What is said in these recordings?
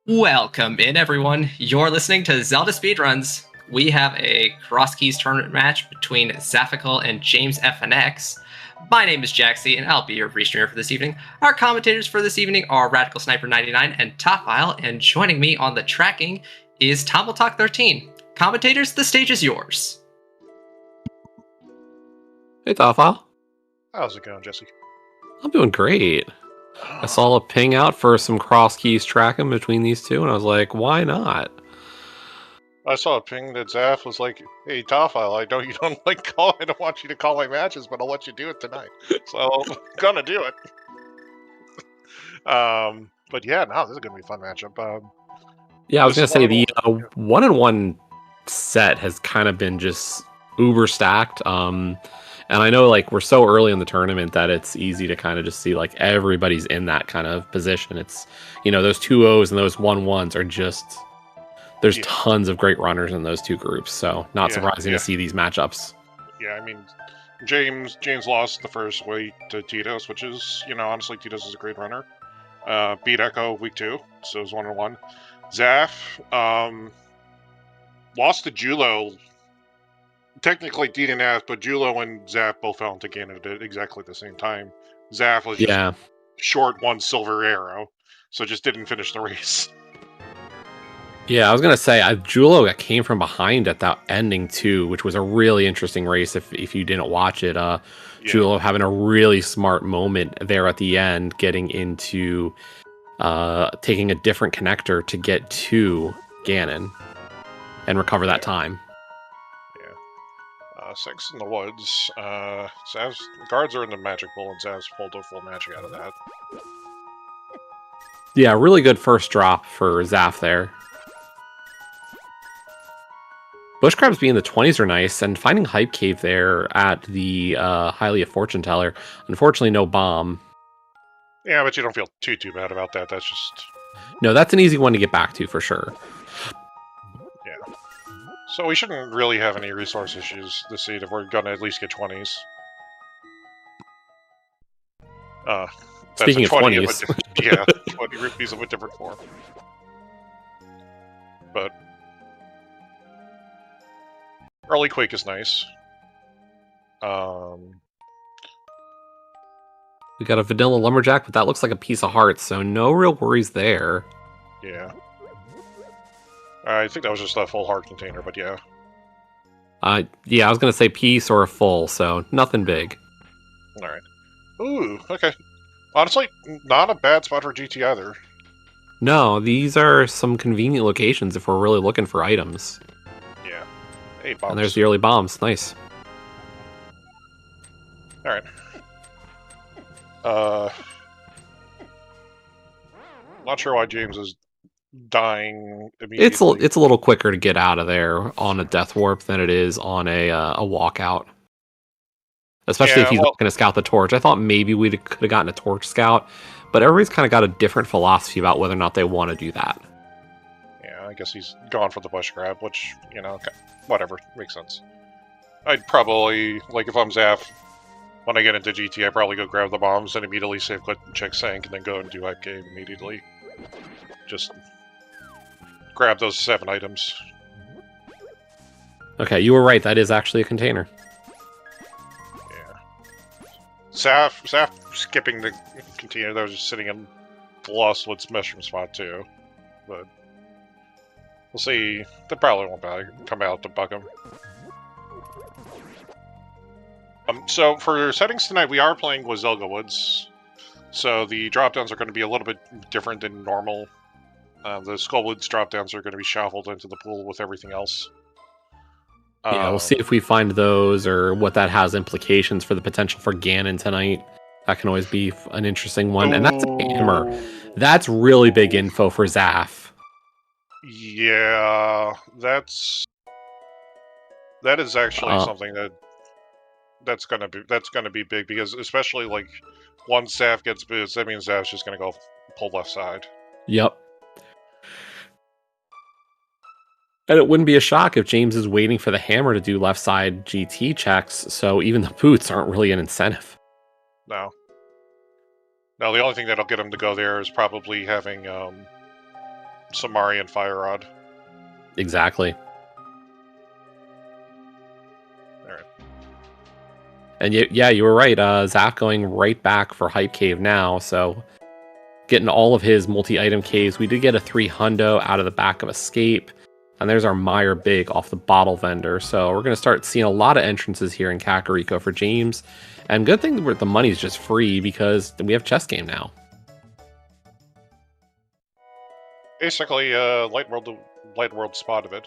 Welcome in, everyone. You're listening to Zelda Speedruns. We have a Crosskeys tournament match between Zaphikel and JamesFnX. My name is Jaxie, and I'll be your restreamer for this evening. Our commentators for this evening are Radical Sniper 99 and Topfile, and joining me on the tracking is Tombletalk 13. Commentators, the stage is yours. Hey, Topfile. How's it going, Jesse? I'm doing great. I saw a ping out for some Crosskeys tracking between these two, and I was like, why not? I saw a ping that Zaph was like, "Hey, Topfile, I know you don't I don't want you to call my matches, but I'll let you do it tonight." So I'm gonna do it. But yeah, no, this is gonna be a fun matchup. Yeah, I was gonna say the 1-on-1 set has kind of been just uber stacked. And I know like we're so early in the tournament that it's easy to kind of just see like everybody's in that kind of position. It's, those 2-0s and those 1-1s are just, there's tons of great runners in those two groups. So not surprising to see these matchups. Yeah, I mean, James lost the first week to Tito's, which is, honestly, Tito's is a great runner. Beat Echo week 2, so it was 1-1. Zaph lost to Julo. Technically DNF, but Julo and Zaph both fell into Ganon at exactly the same time. Zaph was just short one silver arrow, so just didn't finish the race. Yeah, I was gonna say Julo came from behind at that ending too, which was a really interesting race. If you didn't watch it, Julo having a really smart moment there at the end, getting into taking a different connector to get to Ganon and recover that time. 6 in the woods. Zav's guards are in the magic bowl, and Zav's pulled a full magic out of that. Yeah, really good first drop for Zaph there. Bush crabs being the 20s are nice, and finding Hype Cave there at the Hylia Fortune Teller. Unfortunately, no bomb. Yeah, but you don't feel too bad about that. That's just... No, that's an easy one to get back to for sure. Yeah. So we shouldn't really have any resource issues this seed if we're going to at least get 20s. Speaking of 20s. Yeah, 20 rupees of a different form. But early Quake is nice. We got a vanilla lumberjack, but that looks like a piece of heart, so no real worries there. Yeah. I think that was just a full heart container, but yeah. Yeah, I was gonna say piece or a full, so nothing big. Alright. Ooh, okay. Honestly, not a bad spot for GT either. No, these are some convenient locations if we're really looking for items. Yeah. Hey, bombs. And there's the early bombs. Nice. Alright. Not sure why James is dying immediately. It's a little quicker to get out of there on a death warp than it is on a walkout. Especially if he's not going to scout the torch. I thought maybe we could have gotten a torch scout, but everybody's kind of got a different philosophy about whether or not they want to do that. Yeah, I guess he's gone for the bush grab, which, whatever, makes sense. I'd probably, like, if I'm Zaph, when I get into GT, I'd probably go grab the bombs and immediately save click and check Sank, and then go and do Hype Cave immediately. Just grab those 7 items. Okay, you were right. That is actually a container. Yeah. Zaph skipping the container that was just sitting in the Lost Woods mushroom spot too. But we'll see. They probably won't come out to bug him. So for settings tonight, we are playing with Zelda Woods. So the drop-downs are going to be a little bit different than normal. The Skullwoods drop-downs are going to be shuffled into the pool with everything else. Yeah, we'll see if we find those or what that has implications for the potential for Ganon tonight. That can always be an interesting one. And that's a hammer. That's really big info for Zaph. Yeah, that is actually something that's gonna be big, because especially like once Zaph gets boost, that means Zaph's just gonna go pull left side. Yep. And it wouldn't be a shock if James is waiting for the hammer to do left side GT checks, so even the boots aren't really an incentive. No. Now the only thing that'll get him to go there is probably having Samarian Fire Rod. Exactly. Alright. And yeah, you were right. Zach going right back for Hype Cave now, so getting all of his multi-item caves. We did get a 3 hundo out of the back of Escape, and there's our Meyer Big off the Bottle Vendor. So we're going to start seeing a lot of entrances here in Kakariko for James. And good thing that the money's just free because we have Chess Game now. Basically, Light World spot of it.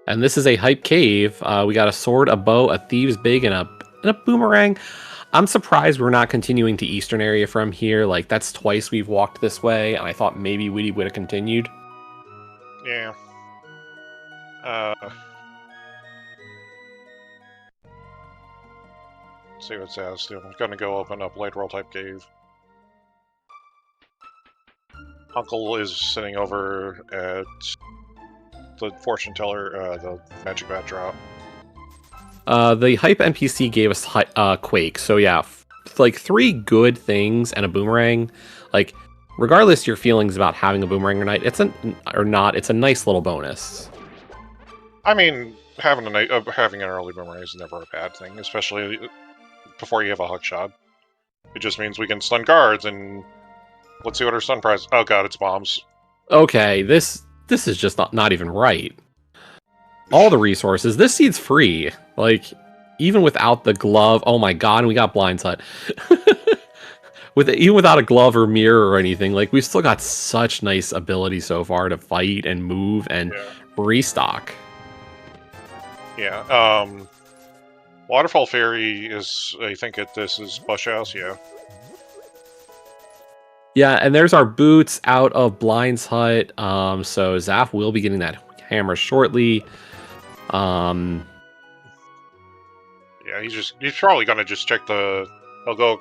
And this is a Hype Cave. We got a sword, a bow, a Thieves Big, and a boomerang. I'm surprised we're not continuing to Eastern area from here. Like, that's twice we've walked this way, and I thought maybe we would have continued. Yeah. Let's see what's asked. I'm gonna go open up Light World Hype Cave. Uncle is sitting over at the fortune teller, the magic backdrop. The Hype NPC gave us Quake, so yeah, like 3 good things and a boomerang. Like, regardless your feelings about having a boomerang or not, it's a nice little bonus. I mean, having an early boomerang is never a bad thing, especially before you have a hook shot. It just means we can stun guards, and let's see what our stun prize. Oh god, it's bombs. Okay, this is just not even right. All the resources. This seed's free. Like, even without the glove. Oh my god, and we got Blind's Hut. Even without a glove or mirror or anything, like, we've still got such nice ability so far to fight and move and restock. Yeah, Waterfall Fairy is, I think this is Bush House, yeah. Yeah, and there's our boots out of Blind's Hut. So Zaph will be getting that hammer shortly. Yeah, he's probably gonna just check the. He'll go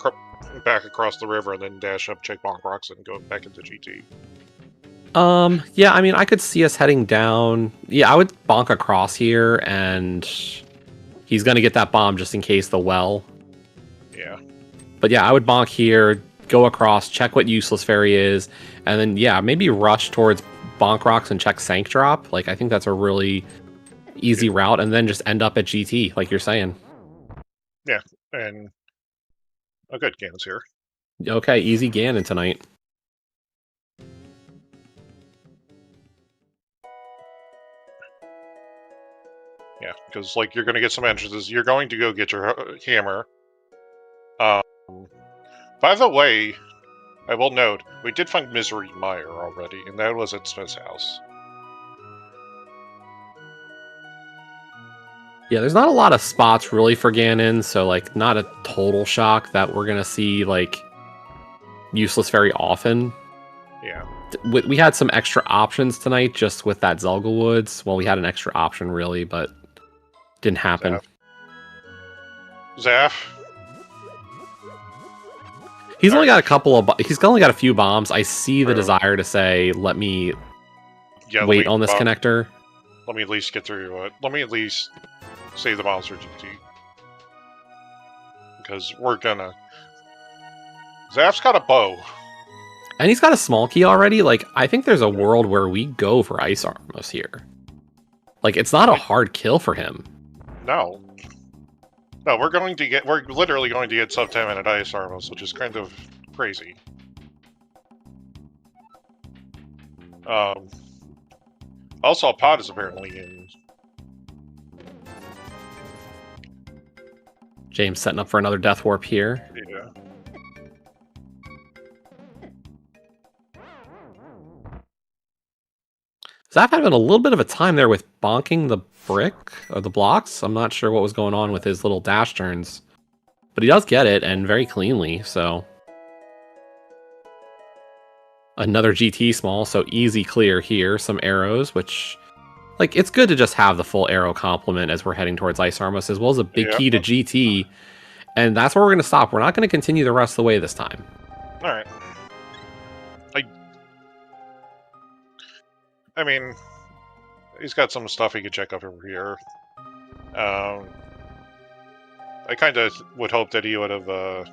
back across the river and then dash up, check Bonk Rocks, and go back into GT. Yeah, I mean, I could see us heading down. Yeah, I would bonk across here, and he's gonna get that bomb just in case the well. Yeah. But yeah, I would bonk here, go across, check what Useless Fairy is, and then yeah, maybe rush towards Bonk Rocks and check Sank Drop. Like, I think that's a really easy route, and then just end up at GT, like you're saying. Yeah, and a good Ganon's here. Okay, easy Ganon tonight. Yeah, because, like, you're going to get some entrances. You're going to go get your hammer. By the way, I will note, we did find Misery Meyer already, and that was at Smith's house. Yeah, there's not a lot of spots really for Ganon, so, like, not a total shock that we're gonna see, like, Useless very often. Yeah. We had some extra options tonight just with that Zelga Woods. Well, we had an extra option, really, but didn't happen. Zaph. He's only got a couple of... He's only got a few bombs. I see the desire to say, let me wait on this connector. Let me at least get through it. Let me at least save the bombs for GT. Because we're gonna... Zaph's got a bow. And he's got a small key already. Like, I think there's a world where we go for Ice Armos here. Like, it's not a hard kill for him. No. No, we're literally going to get sub 10 minute Ice Armos, which is kind of crazy. Also, Pod is apparently in. James setting up for another Death Warp here. Yeah. Zaph having a little bit of a time there with bonking the brick or the blocks. I'm not sure what was going on with his little dash turns, but he does get it, and very cleanly. So another GT small, so easy clear here. Some arrows, which, like, it's good to just have the full arrow complement as we're heading towards Ice Armos, as well as a big key to GT. And that's where we're going to stop. We're not going to continue the rest of the way this time. All right. I mean, he's got some stuff he could check up over here. I kind of would hope that he would have... Okay,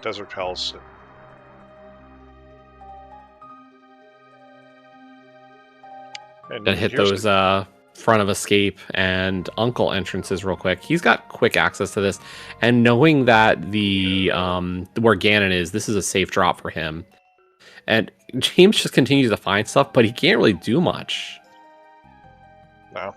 Desert Palace. And Gonna hit those front of escape and uncle entrances real quick. He's got quick access to this, and knowing that the where Ganon is, this is a safe drop for him. And James just continues to find stuff, but he can't really do much. No.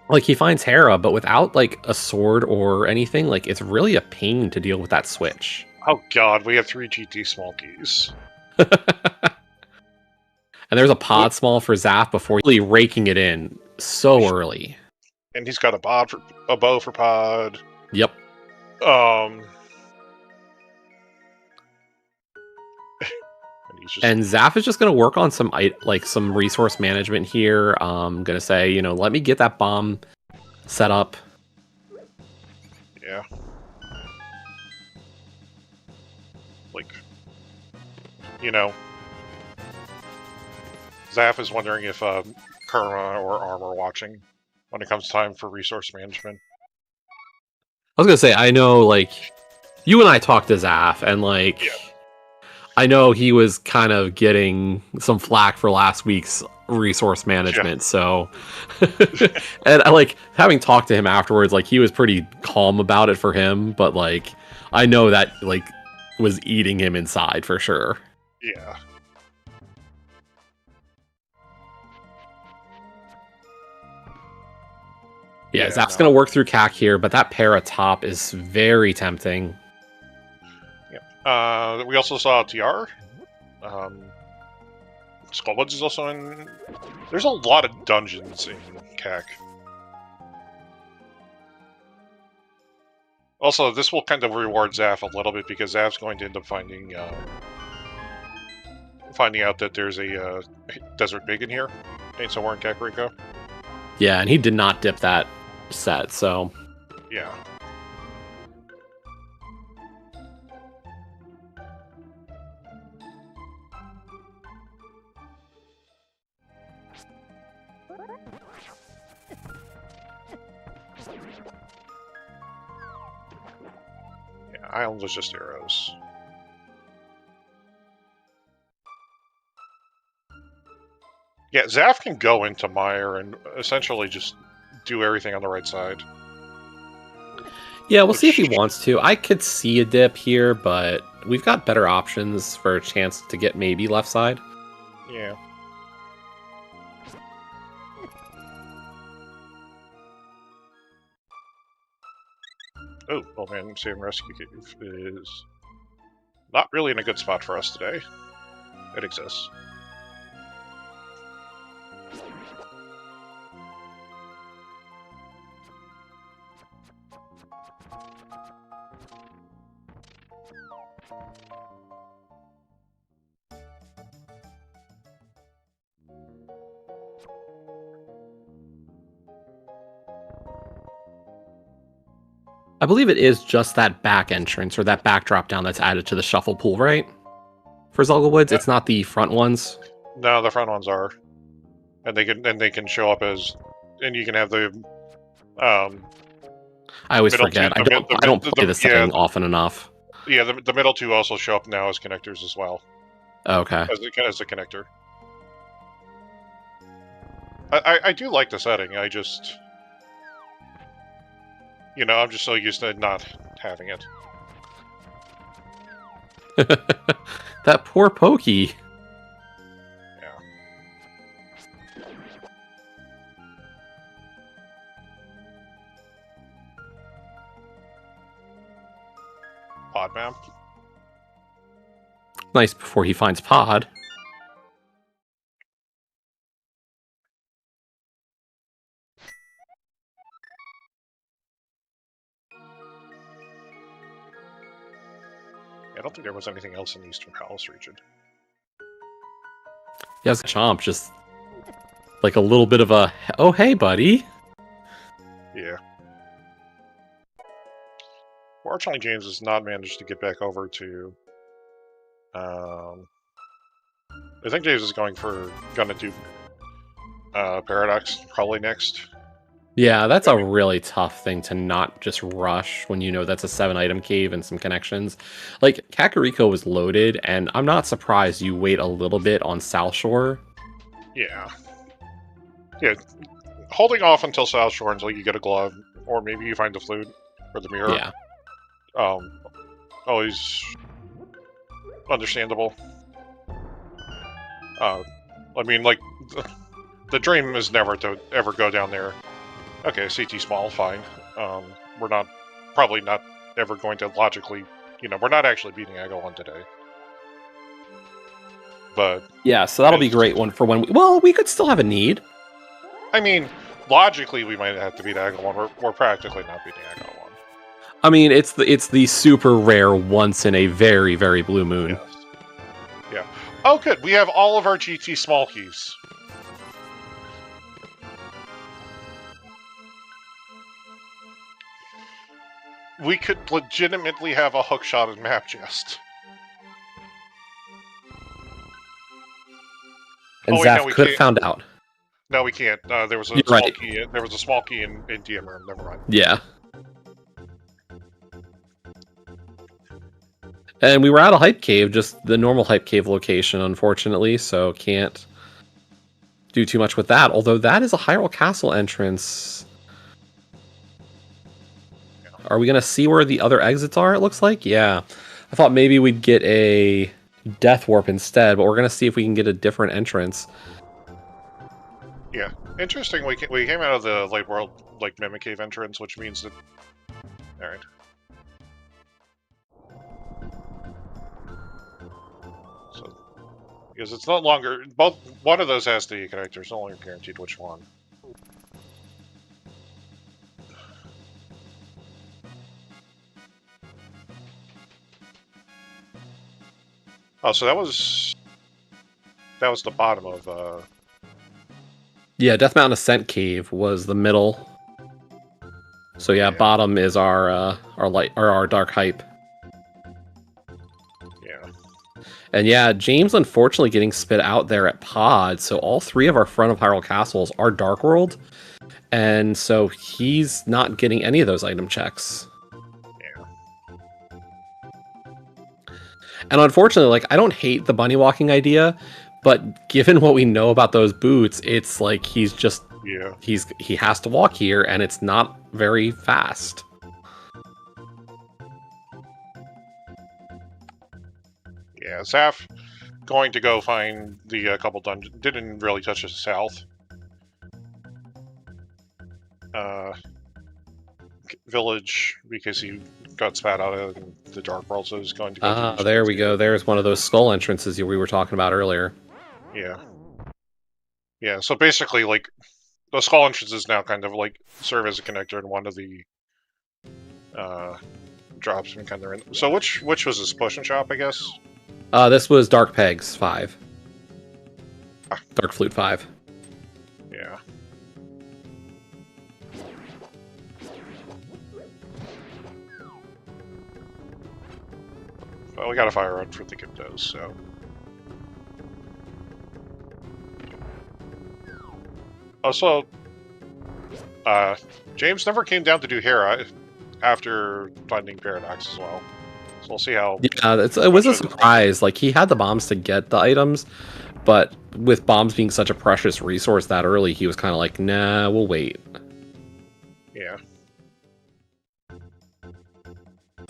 Like, he finds Hera, but without, like, a sword or anything, like, it's really a pain to deal with that switch. Oh god, we have 3 GT small keys. And there's a pod small for Zaph before really raking it in so early. And he's got a bow for pod. Yep. And Zaph is just going to work on some resource management here. I'm going to say, you know, let me get that bomb set up. Yeah. Like, you know, Zaph is wondering if Karma or Arm are watching when it comes time for resource management. I was going to say, I know, like, you and I talked to Zaph, and, like... Yeah. I know he was kind of getting some flack for last week's resource management, so... and, like, having talked to him afterwards, like, he was pretty calm about it for him, but, like, I know that, like, was eating him inside for sure. Yeah. Yeah, Zaph's gonna work through CAC here, but that para top is very tempting. We also saw TR. Skullwoods is also in... There's a lot of dungeons in CAC. Also, this will kind of reward Zaph a little bit, because Zaph's going to end up finding out that there's a Desert Big in here. Ain't somewhere in Kakariko. Yeah, and he did not dip that set, so... Yeah. Island was just arrows. Yeah, Zaph can go into Mire and essentially just do everything on the right side. Yeah, we'll see if he wants to. I could see a dip here, but we've got better options for a chance to get maybe left side. Yeah. Oh, Old Man Save and Rescue Cave is not really in a good spot for us today. It exists. I believe it is just that back entrance or that back drop down that's added to the shuffle pool, right? For Zelda Woods, it's not the front ones. No, the front ones are, and they can show up as, and you can have the. I always forget. I don't play this thing often enough. Yeah, the middle two also show up now as connectors as well. Okay. As a connector. I do like the setting. I just. You know, I'm just so used to not having it. That poor Pokey. Yeah. Pod map. Nice before he finds Pod. I don't think there was anything else in the Eastern Palace region. Yes, Chomp, just like a little bit of a, oh, hey, buddy. Yeah. Fortunately, James has not managed to get back over to... I think James is gonna do Paradox probably next. Yeah, that's a really tough thing to not just rush when you know that's a 7-item cave and some connections. Like, Kakariko was loaded, and I'm not surprised you wait a little bit on South Shore. Yeah. Yeah. Holding off until South Shore until you get a glove, or maybe you find the flute or the mirror. Yeah. Always understandable. I mean, like, the dream is never to ever go down there. Okay, CT small, fine. We're probably not ever going to logically, we're not actually beating Ego 1 today. But yeah, so that'll be a great one for when we could still have a need. I mean, logically we might have to beat Ego 1. We're practically not beating Ego 1. I mean, it's the super rare once in a very, very blue moon. Yes. Yeah. Oh, good. We have all of our GT small keys. We could legitimately have a hookshot in map chest. And Zaf could have found out. No, we can't. There was a small key. There was a small key in DM room. Never mind. Yeah. And we were out of Hype Cave, just the normal Hype Cave location, unfortunately, so can't do too much with that. Although that is a Hyrule Castle entrance. Are we going to see where the other exits are, it looks like? Yeah. I thought maybe we'd get a Death Warp instead, but we're going to see if we can get a different entrance. Yeah. Interesting, we came out of the Light World, like, Mimic Cave entrance, which means that... Alright. So... Because it's no longer... One of those has the connector, it's no longer guaranteed which one. Oh, so that was the bottom of, Yeah, Death Mountain Ascent Cave was the middle. So yeah, bottom is our Dark Hype. Yeah. And yeah, James unfortunately getting spit out there at Pod, so all 3 of our front of Hyrule Castles are Dark World. And so he's not getting any of those item checks. And unfortunately, like, I don't hate the bunny walking idea, but given what we know about those boots, it's like he's just he has to walk here, and it's not very fast. Yeah, Zaf going to go find the couple dungeons. Didn't really touch the south. Village, because he got spat out of the Dark World, so he's going to go to there we go. There's one of those skull entrances we were talking about earlier. Yeah. Yeah, so basically, like, the skull entrances now kind of, like, serve as a connector in one of the drops and kind of in. So which was this potion shop, I guess? This was Dark Pegs 5. Dark Flute 5. Yeah. Well, we got a fire rod for the Gyptos, so... Also, James never came down to do Hera after finding Paradox as well. So we'll see how... Yeah, it was a surprise. Like, he had the bombs to get the items, but with bombs being such a precious resource that early, he was kind of like, nah, we'll wait. Yeah.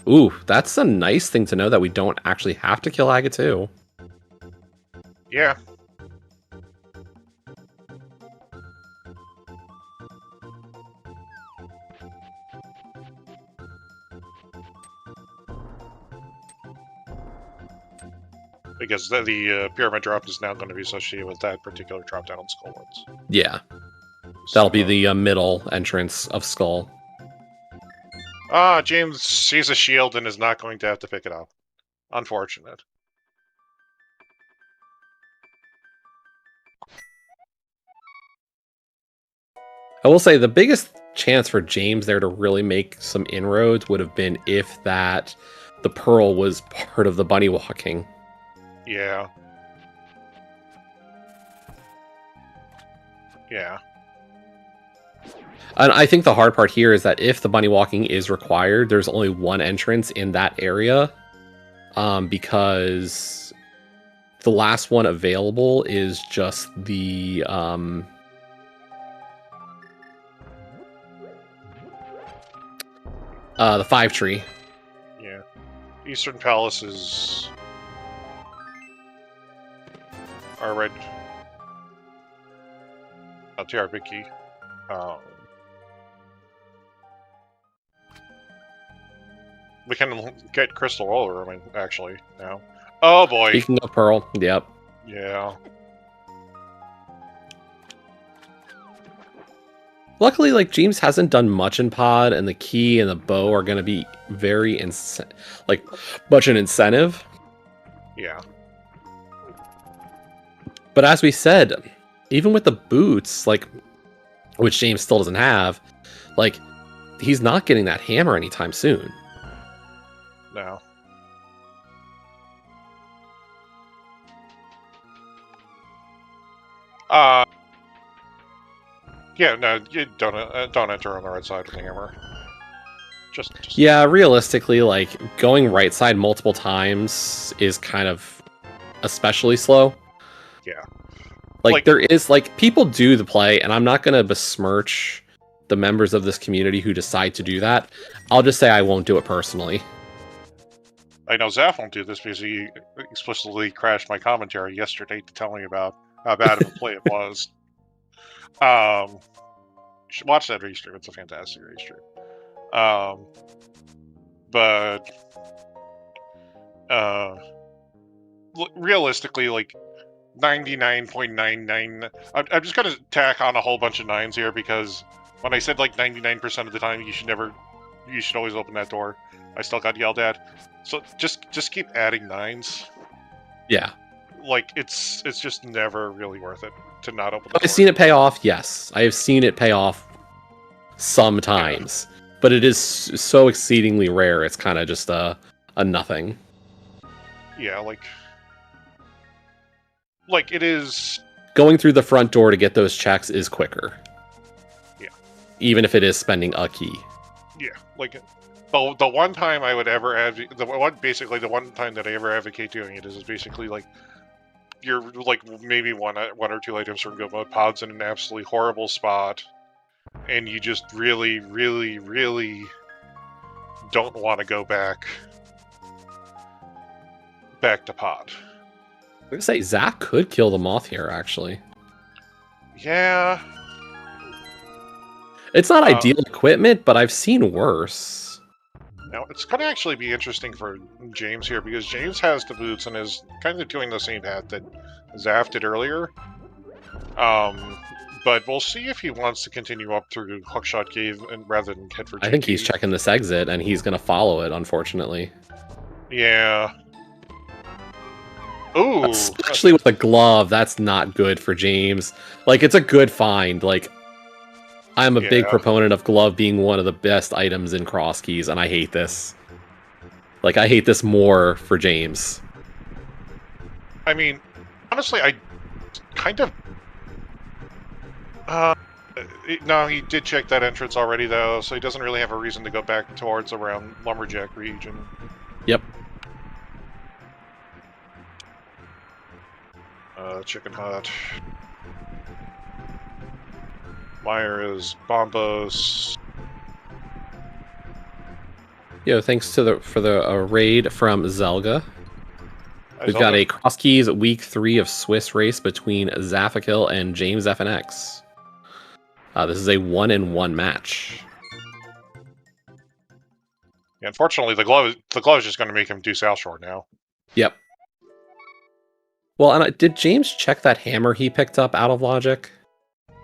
Ooh, that's a nice thing to know that we don't actually have to kill Aga 2. Yeah. Because the pyramid drop is now going to be associated with that particular drop down on Skullwards. Yeah. That'll be the middle entrance of Skull. James sees a shield and is not going to have to pick it up. Unfortunate. I will say the biggest chance for James there to really make some inroads would have been if the pearl was part of the bunny walking. Yeah. Yeah. And I think the hard part here is that if the bunny walking is required, there's only one entrance in that area, because the last one available is just the 5 tree. Yeah. Eastern Palace is our red. ALttPR big key. We can get Crystal Roller, I mean, actually, now. Oh boy! Speaking of Pearl, yep. Yeah. Luckily, like, James hasn't done much in pod, and the key and the bow are going to be very, much an incentive. Yeah. But as we said, even with the boots, like, which James still doesn't have, like, he's not getting that hammer anytime soon. No. Yeah, no, you don't enter on the right side with the hammer. Just Yeah, realistically, like, going right side multiple times is kind of especially slow. Yeah. Like, there is, like, people do the play, and I'm not going to besmirch the members of this community who decide to do that. I'll just say I won't do it personally. I know Zaph won't do this because he explicitly crashed my commentary yesterday to tell me about how bad of a play it was. You should watch that restream. It's a fantastic restream. But realistically, like 99.99. I'm just gonna tack on a whole bunch of 9s here because when I said like 99% of the time, you should always open that door. I still got yelled at. So just keep adding 9s. Yeah. Like it's just never really worth it to not open the door. I've seen it pay off, yes. I have seen it pay off sometimes. Yeah. But it is so exceedingly rare, it's kind of just a nothing. Yeah, like it is... Going through the front door to get those checks is quicker. Yeah. Even if it is spending a key. Yeah, like... The one time I would ever the one time that I ever advocate doing it is basically like you're like maybe one or two items from Go Mode pods in an absolutely horrible spot, and you just really, really, really don't want to go back to pod. I'm gonna say Zach could kill the moth here, actually. Yeah. It's not ideal equipment, but I've seen worse. Now, it's going to actually be interesting for James here, because James has the boots and is kind of doing the same path that Zaph did earlier. But we'll see if he wants to continue up through Hookshot Cave and rather than head for JT. I think he's checking this exit, and he's going to follow it, unfortunately. Yeah. Ooh! Especially with a glove, that's not good for James. Like, it's a good find, like... I'm a big proponent of glove being one of the best items in Crosskeys, and I hate this. Like, I hate this more for James. I mean, honestly, I kind of... no, he did check that entrance already, though, so he doesn't really have a reason to go back towards around Lumberjack region. Yep. Chicken Hut. Myers, Bombos. Yo, thanks to for the raid from Zelda. We've got a Crosskeys Week 3 of Swiss race between Zaphikel and JamesFnX. This is a 1-in-1 match. Yeah, unfortunately, the glove is just going to make him do South Shore now. Yep. Well, and did James check that hammer he picked up out of logic?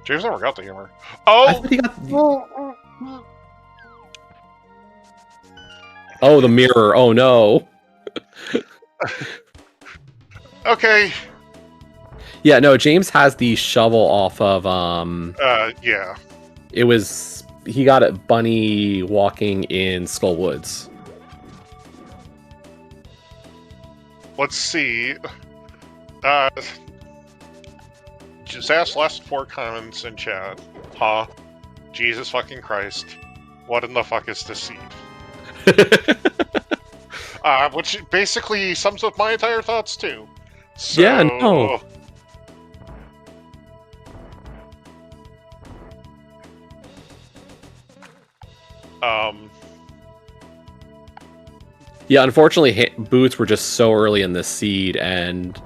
James never got the hammer. Oh! I thought he got... Oh, the mirror. Oh, no. Okay. Yeah, no, James has the shovel off of, yeah. It was... He got it bunny walking in Skull Woods. Let's see. Just ask last 4 comments in chat. Huh? Jesus fucking Christ. What in the fuck is this seed? Which basically sums up my entire thoughts, too. So... Yeah, no. Yeah, unfortunately, boots were just so early in this seed, and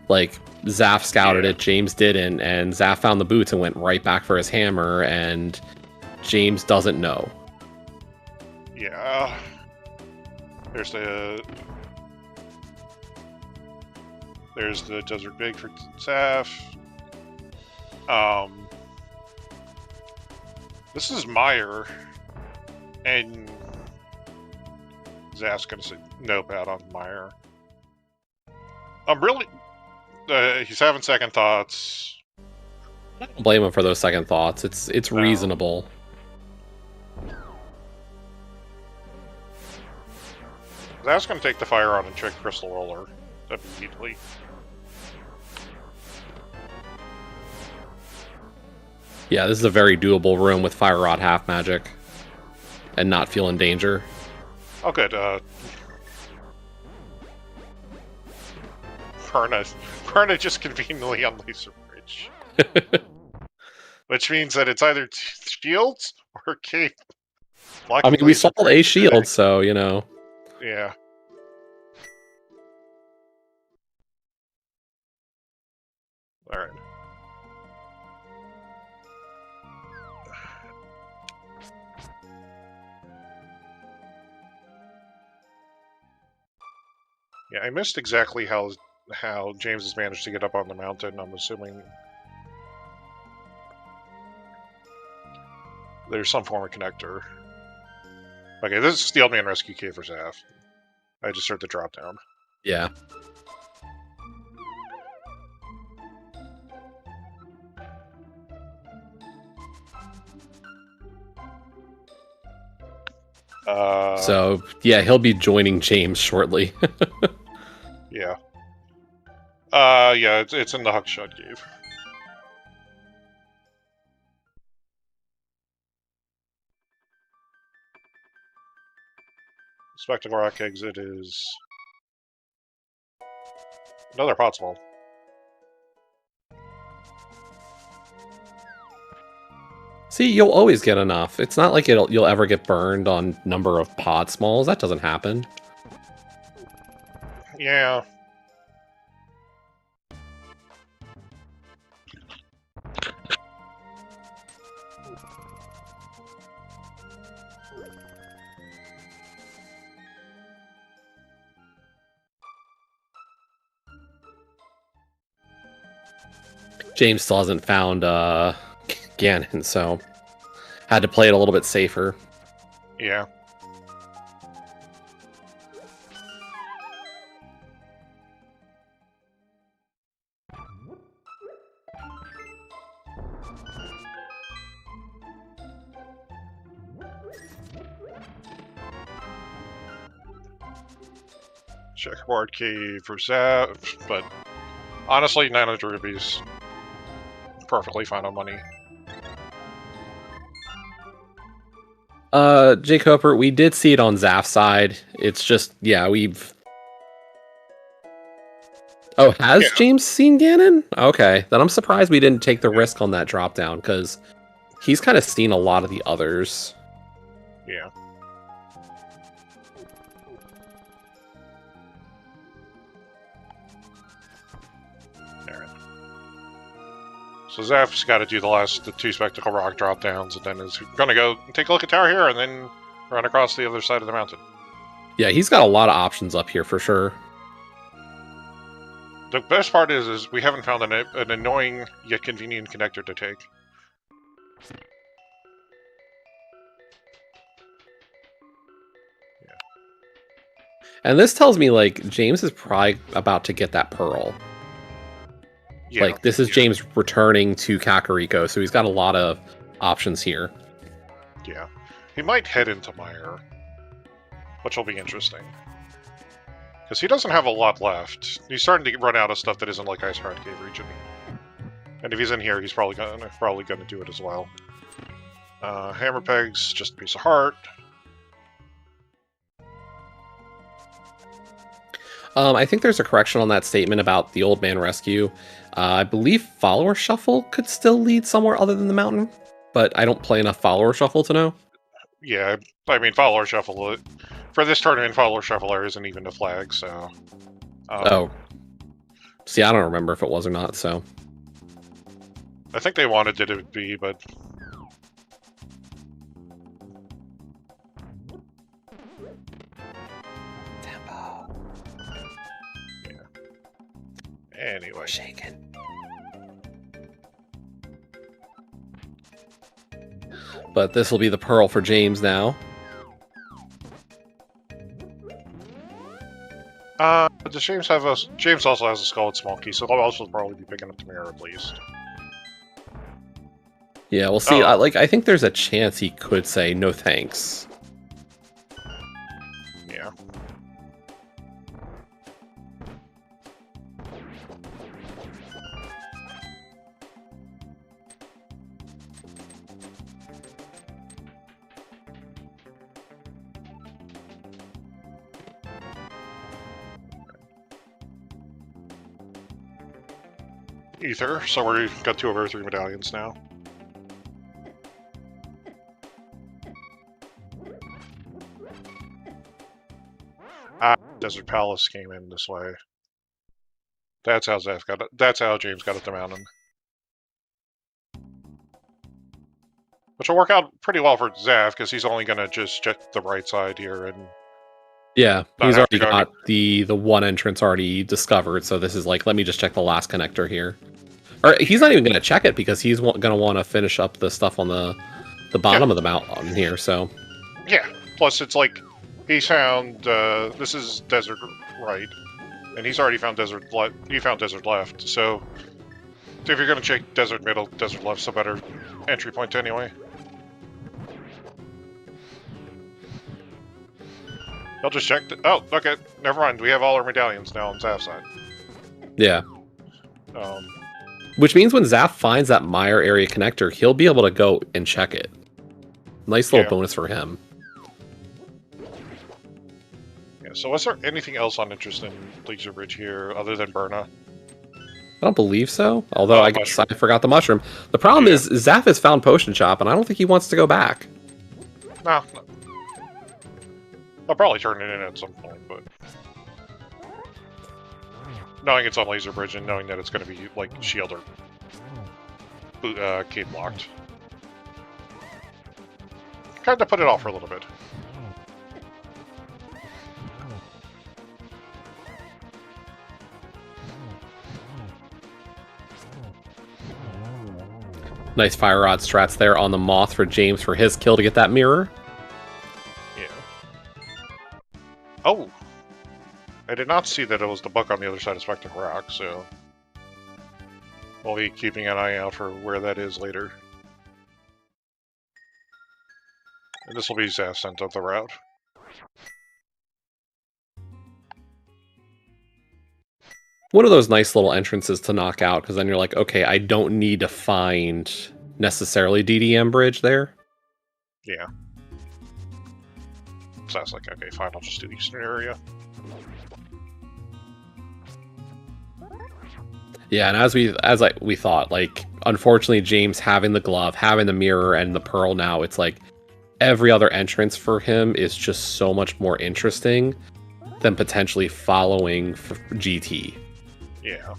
like Zaph scouted it, James didn't, and Zaph found the boots and went right back for his hammer, and James doesn't know. Yeah. There's the Desert Big for Zaph. This is Meyer, and Zaph's gonna say no bad on Meyer. I'm really... he's having second thoughts. I don't blame him for those second thoughts. It's reasonable. Zaph's gonna take the fire on and check Crystal Roller immediately. Yeah, this is a very doable room with Fire Rod half magic and not feel in danger. Oh, good. Perna just conveniently on Laser Bridge. Which means that it's either shields or cape. I mean, we saw a shield, so, you know. Yeah. Alright. Yeah, I missed exactly how James has managed to get up on the mountain. I'm assuming there's some form of connector. Okay, this is Steel Man Rescue Cave for Zaph. I just heard the drop down. Yeah. So, yeah, he'll be joining James shortly. Yeah. Yeah, it's in the Huckshot Cave. Spectacle Rock exit is another pot small. See, you'll always get enough. It's not like you'll ever get burned on number of pod smalls. That doesn't happen. Yeah. James still hasn't found Ganon, so had to play it a little bit safer. Yeah. Checkerboard Cave for Zaph, but honestly, 900 rupees. Perfectly fine on money. Jake Hopper, we did see it on Zaph's side. It's just, yeah, we've... Oh, has James seen Ganon? Okay, then I'm surprised we didn't take the risk on that drop down, because he's kind of seen a lot of the others. Yeah. So Zaph's got to do the two Spectacle Rock drop downs, and then is going to go take a look at Tower here, and then run across the other side of the mountain. Yeah, he's got a lot of options up here for sure. The best part is we haven't found an annoying yet convenient connector to take. Yeah. And this tells me, like, James is probably about to get that pearl. Yeah, like, this is James returning to Kakariko, so he's got a lot of options here. Yeah. He might head into Meyer, which will be interesting. Because he doesn't have a lot left. He's starting to run out of stuff that isn't like Ice Heart Cave region. And if he's in here, he's probably gonna do it as well. Hammer Peg's just a piece of heart. I think there's a correction on that statement about the old man rescue. I believe follower shuffle could still lead somewhere other than the mountain, but I don't play enough follower shuffle to know. Yeah, I mean, follower shuffle for this tournament. Follower shuffler isn't even a flag, so. Oh, see, I don't remember if it was or not. So I think they wanted it to be, but. Anyway. Shaken. But this will be the pearl for James now. Does James have a... James also has a skull and small key, so they'll also probably be picking up the mirror at least. Yeah, we'll see. I think there's a chance he could say no thanks. Yeah. Ether, so we've got 2 of our 3 medallions now. Desert Palace came in this way. That's how Zeph got it. That's how James got at the mountain. Which will work out pretty well for Zeph, because he's only going to just check the right side here and... Yeah, he's already got the one entrance already discovered, so this is like, let me just check the last connector here. Or he's not even going to check it, because he's going to want to finish up the stuff on the bottom of the mountain here, so... Yeah, plus it's like, he's found, this is desert right, and he's already found desert left, he found desert left, so if you're going to check desert middle, desert left's a better entry point anyway. He'll just check oh, okay, never mind, we have all our medallions now on Zaph's side. Yeah. Um... Which means when Zaph finds that Mire area connector, he'll be able to go and check it. Nice little bonus for him. Yeah, so was there anything else on interest in Laser Bridge here other than Berna? I don't believe so. Although I guess I forgot the mushroom. The problem is Zaph has found Potion Shop, and I don't think he wants to go back. No. I'll probably turn it in at some point, but... knowing it's on Laser Bridge and knowing that it's going to be, like, shield or key blocked. Kind of put it off for a little bit. Nice Fire Rod strats there on the Moth for James for his kill to get that mirror. Yeah. Oh! I did not see that it was the book on the other side of Spectacle Rock, so... we'll be keeping an eye out for where that is later. And this will be Zaph's end of the route. One of those nice little entrances to knock out, because then you're like, okay, I don't need to find necessarily DDM Bridge there. Yeah. So I was like, okay, fine, I'll just do the eastern area. Yeah, and as we thought, like, unfortunately, James having the glove, having the mirror, and the pearl now, it's like every other entrance for him is just so much more interesting than potentially following GT. Yeah.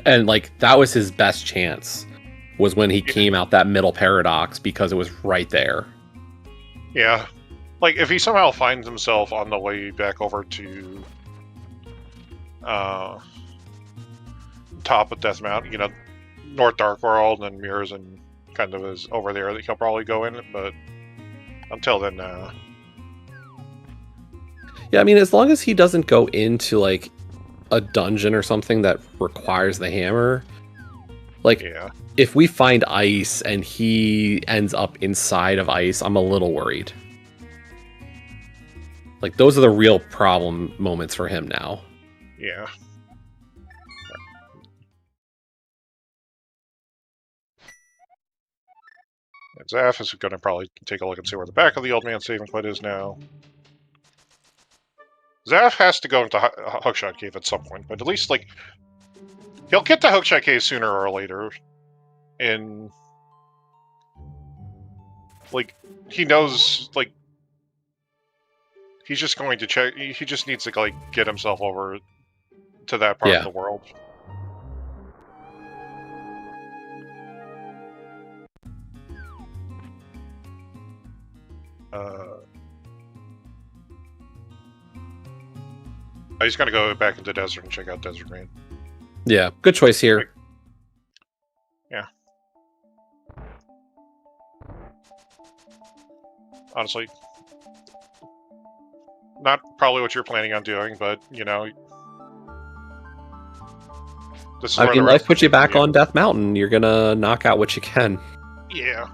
And, like, that was his best chance, was when he came out that middle paradox, because it was right there. Yeah. Like, if he somehow finds himself on the way back over to... top of Death Mountain, you know, North Dark World and Mirrors and kind of is over there that he'll probably go in, but until then, Yeah, I mean, as long as he doesn't go into, like, a dungeon or something that requires the hammer, like, if we find ice and he ends up inside of ice, I'm a little worried. Like, those are the real problem moments for him now. Yeah. And Zaph is going to probably take a look and see where the back of the old man's saving point is now. Zaph has to go into Hookshot Cave at some point, but at least, like, he'll get to Hookshot Cave sooner or later. And, like, he knows, like, he's just going to check. He just needs to, like, get himself over to that part of the world. He's going to go back into Desert and check out Desert Rain. Yeah, good choice here. Yeah. Honestly, not probably what you're planning on doing, but, you know... This is I mean, life puts you back on Death Mountain. You're going to knock out what you can. Yeah.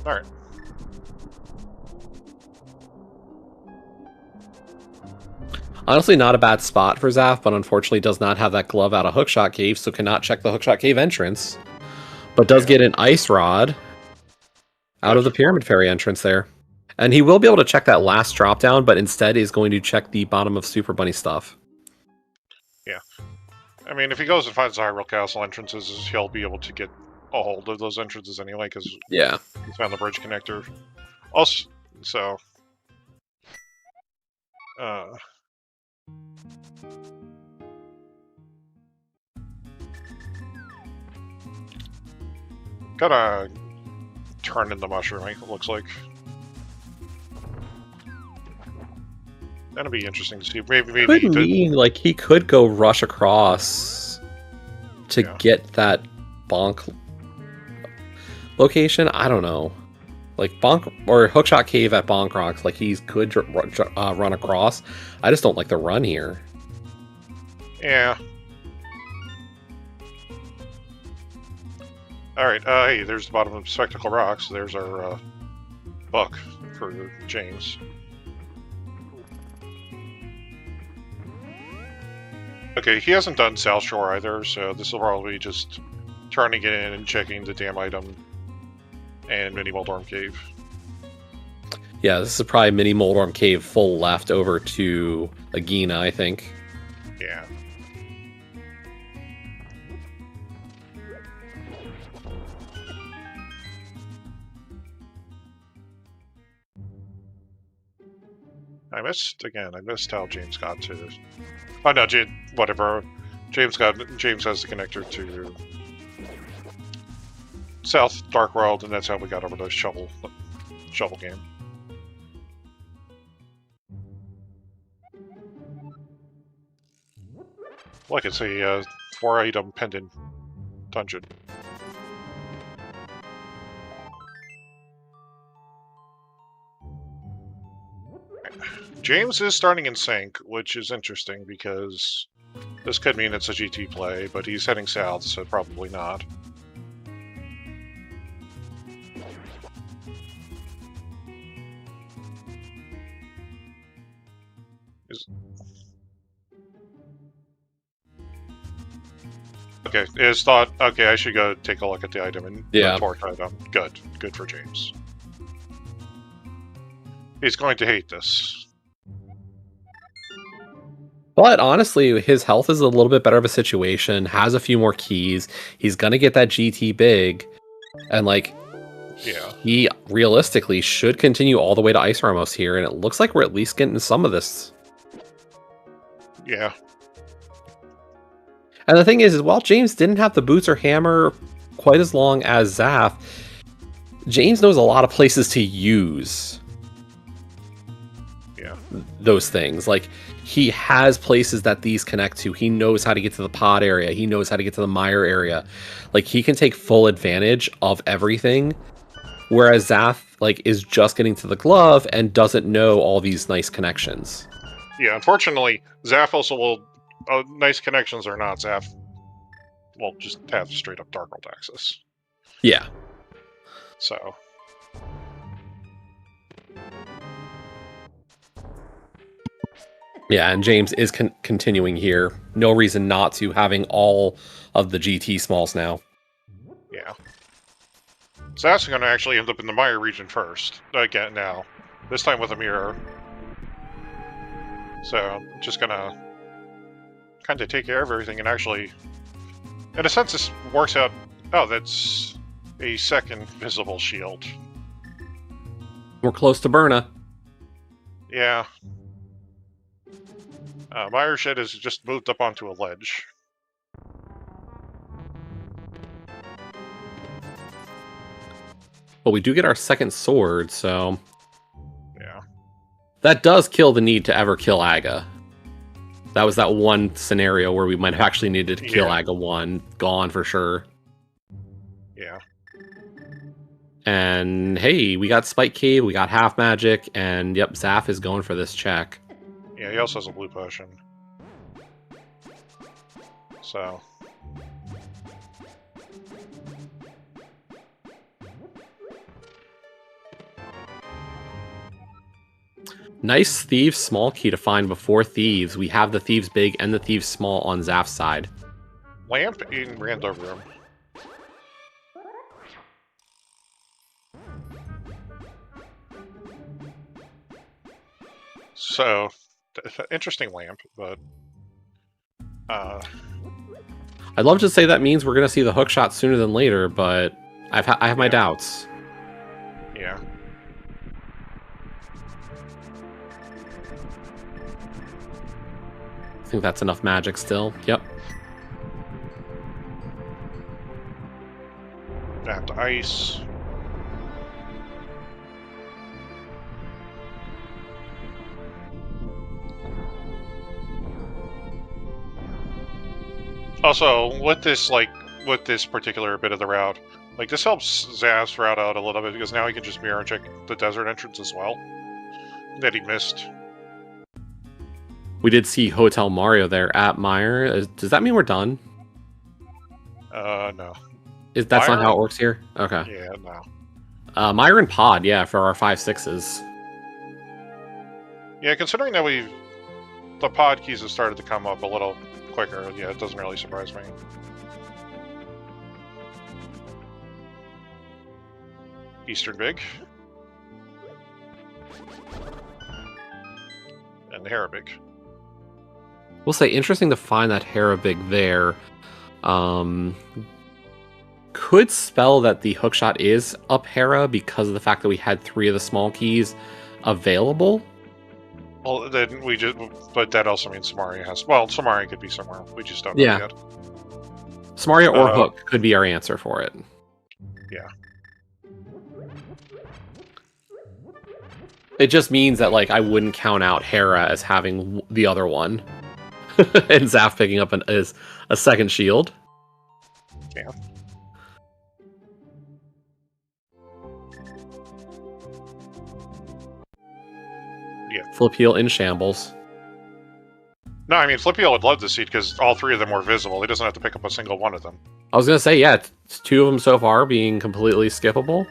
Alright. Honestly, not a bad spot for Zaph, but unfortunately does not have that glove out of Hookshot Cave, so cannot check the Hookshot Cave entrance. But does get an Ice Rod out of the Pyramid Fairy entrance there. And he will be able to check that last drop down, but instead is going to check the bottom of Super Bunny stuff. Yeah. I mean, if he goes and finds the Hyrule Castle entrances, he'll be able to get a hold of those entrances anyway, because he found the bridge connector. Also, so... Gotta turn in the mushroom, it looks like. That'd be interesting to see. Maybe could mean like he could go rush across to get that bonk location. I don't know, like bonk or Hookshot Cave at Bonk Rocks. Like he could run across. I just don't like the run here. Yeah. All right. Hey, there's the bottom of Spectacle Rocks. There's our book for James. Okay, he hasn't done South Shore either, so this will probably be just turning it in and checking the damn item and Mini Moldorm Cave. Yeah, this is probably Mini Moldorm Cave full left over to Agina, I think. Yeah. I missed how James got to... Oh no, whatever. James has the connector to South Dark World, and that's how we got over to Shovel Game. Like it's a 4-item pendant dungeon. James is starting in sync, which is interesting because this could mean it's a GT play, but he's heading south, so probably not. Okay, his thought, okay, I should go take a look at the item and torch item. Good for James. He's going to hate this. But honestly, his health is a little bit better of a situation, has a few more keys. He's going to get that GT big. And, like, he realistically should continue all the way to Ice Ramos here. And it looks like we're at least getting some of this. Yeah. And the thing is while James didn't have the boots or hammer quite as long as Zaph, James knows a lot of places to use those things. Like, he has places that these connect to. He knows how to get to the pod area. He knows how to get to the mire area. Like, he can take full advantage of everything. Whereas Zaph, like, is just getting to the glove and doesn't know all these nice connections. Yeah, unfortunately, Zaph also will... nice connections or not, Zaph will just have straight up Dark World access. Yeah. So... Yeah, and James is continuing here. No reason not to, having all of the GT smalls now. Yeah. So that's going to actually end up in the Maya region first. Again, now. This time with a mirror. So, just gonna kind of take care of everything and actually... In a sense, this works out... Oh, that's a second visible shield. We're close to Berna. Yeah. Maya Shed has just moved up onto a ledge. But we do get our second sword, so... Yeah. That does kill the need to ever kill Aga. That was that one scenario where we might have actually needed to kill Aga 1. Gone for sure. Yeah. And hey, we got Spike Cave, we got Half Magic, and yep, Zaph is going for this check. Yeah, he also has a blue potion. So... Nice Thieves Small key to find before Thieves. We have the Thieves Big and the Thieves Small on Zaph's side. Lamp in Rando Room. So, interesting lamp, but... I'd love to say that means we're going to see the hookshot sooner than later, but I have my doubts. Yeah. I think that's enough magic still. Yep. And ice. Also, with this particular bit of the route, like, this helps Zaph's route out a little bit, because now he can just mirror check the desert entrance as well. That he missed. We did see Hotel Mario there at Meyer. Does that mean we're done? No. That's not how it works here? Okay. Yeah, no. Meyer and Pod, yeah, for our 5/6s. Yeah, considering that the pod keys have started to come up a little quicker, yeah, it doesn't really surprise me. Eastern Big. And the Harabig. We'll say, interesting to find that Harabig there. Could spell that the hookshot is up Hera because of the fact that we had 3 of the small keys available. Well, then but that also means Samaria has... Well, Samaria could be somewhere. We just don't know yet. Samaria or Hook could be our answer for it. Yeah. It just means that, like, I wouldn't count out Hera as having the other one. And Zaph picking up a second shield. Yeah. Yeah. Flip-heel in shambles. No, I mean, Flip-heel would love to see it because all 3 of them were visible. He doesn't have to pick up a single one of them. I was going to say, yeah, it's 2 of them so far being completely skippable.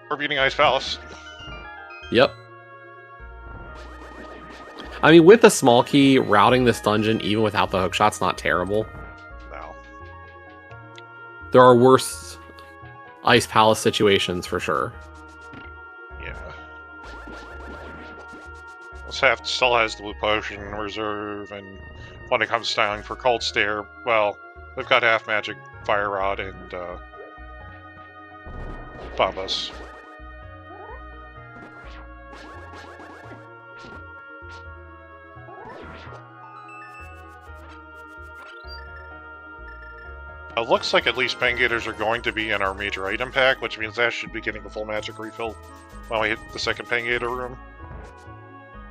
Or beating Ice Palace. Yep. I mean, with the small key, routing this dungeon, even without the hookshot's not terrible. No. There are worse Ice Palace situations, for sure. Yeah. Zaph still has the blue potion in reserve, and when it comes time for Cold Stare, well, they've got Half Magic, Fire Rod, and Bombas. It looks like at least Pengators are going to be in our major item pack, which means that should be getting a full magic refill when we hit the second Pengator room.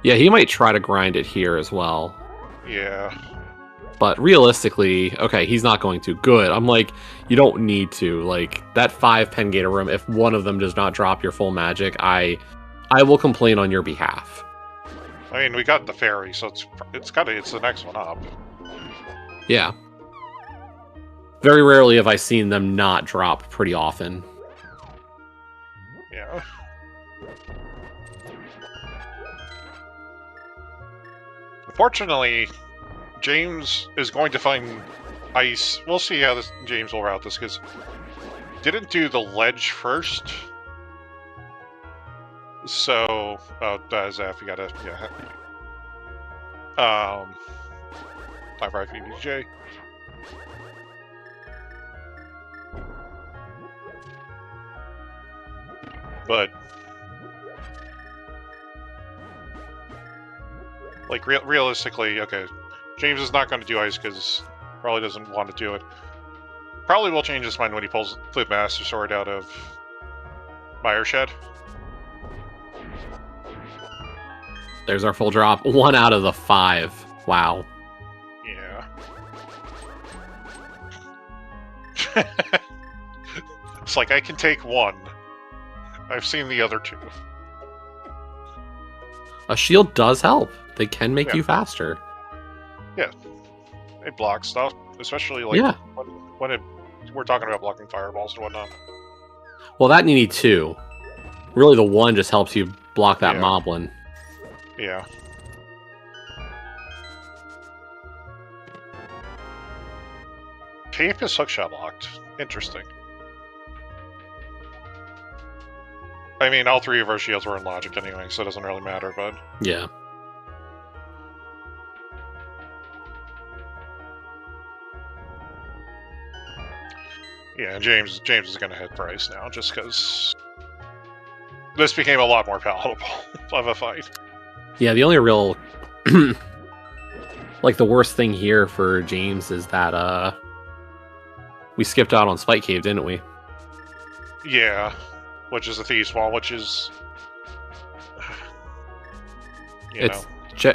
Yeah, he might try to grind it here as well. Yeah. But realistically, okay, he's not going to. Good. I'm like, you don't need to. Like, that 5 Pengator room, if one of them does not drop your full magic, I will complain on your behalf. I mean, we got the fairy, so it's the next one up. Yeah. Very rarely have I seen them not drop pretty often. Yeah. Fortunately, James is going to find ice. We'll see how James will route this, because didn't do the ledge first. So, Zaf, you gotta, time for IPBJ. But, like, realistically, okay, James is not going to do ice because probably doesn't want to do it. Probably will change his mind when he pulls Flip Master Sword out of Mire Shed. There's our full drop. 1 out of the 5. Wow. Yeah. It's like, I can take 1. I've seen the other 2. A shield does help. They can make you faster. Yeah. It blocks stuff, especially like when we're talking about blocking fireballs and whatnot. Well, that you need 2. Really, the 1 just helps you block that moblin. Yeah. Cape is hookshot locked. Interesting. I mean, all 3 of our shields were in logic anyway, so it doesn't really matter, but... Yeah. Yeah, James is going to hit Bryce now, just because this became a lot more palatable of a fight. Yeah, the only real... like, the worst thing here for James is that, we skipped out on Spike Cave, didn't we? Yeah, which is a Thieves' Wall, which is...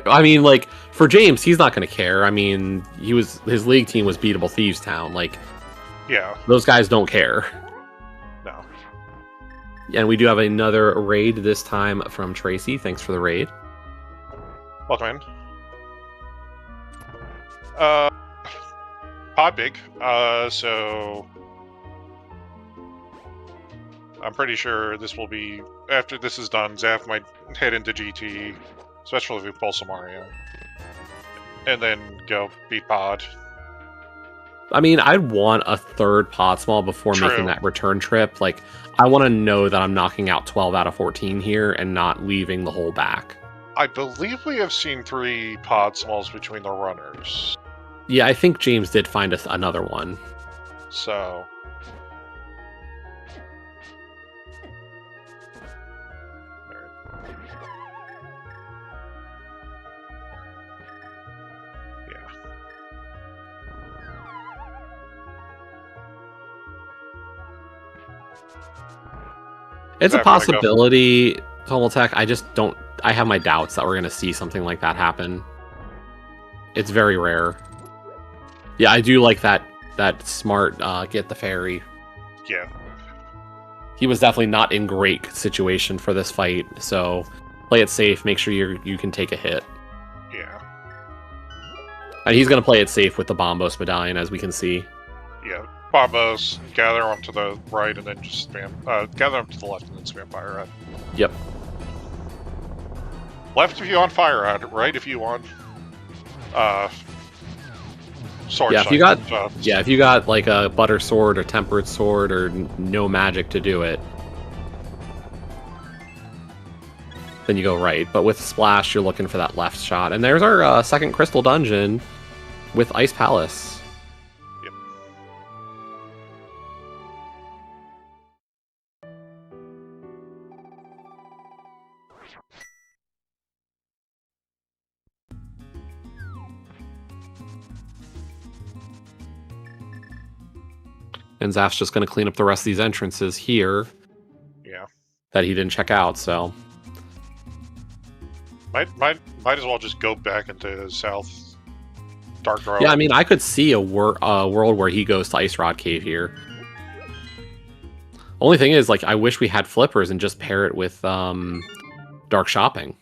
I mean, like, for James, he's not going to care. I mean, his league team was beatable Thieves Town. Like, yeah, those guys don't care. No. And we do have another raid this time from Tracy. Thanks for the raid. Welcome in. Pod big. So I'm pretty sure this will be, after this is done, Zaf might head into GT, especially if we pull some Mario, and then go beat Pod. I mean, I'd want a 3rd pod small before making that return trip. Like, I want to know that I'm knocking out 12 out of 14 here and not leaving the whole back. I believe we have seen 3 pod smalls between the runners. Yeah, I think James did find us another one. So... It's a possibility, Toltec. I just don't... I have my doubts that we're going to see something like that happen. It's very rare. Yeah, I do like that smart get the fairy. Yeah. He was definitely not in great situation for this fight, so play it safe. Make sure you can take a hit. Yeah. And he's going to play it safe with the Bombos Medallion, as we can see. Yeah. Bombos, gather them to the right and then just spam. Gather them to the left and then spam Fire Rod. Yep. Left if you want Fire Rod, right if you want sword. Yeah, if you got like a butter sword or temperate sword or no magic to do it, then you go right. But with Splash, you're looking for that left shot. And there's our second crystal dungeon with Ice Palace. And Zaf's just going to clean up the rest of these entrances here. Yeah. That he didn't check out, so... Might as well just go back into South Dark Road. Yeah, I mean, I could see a world where he goes to Ice Rod Cave here. Only thing is, like, I wish we had flippers and just pair it with Dark Shopping.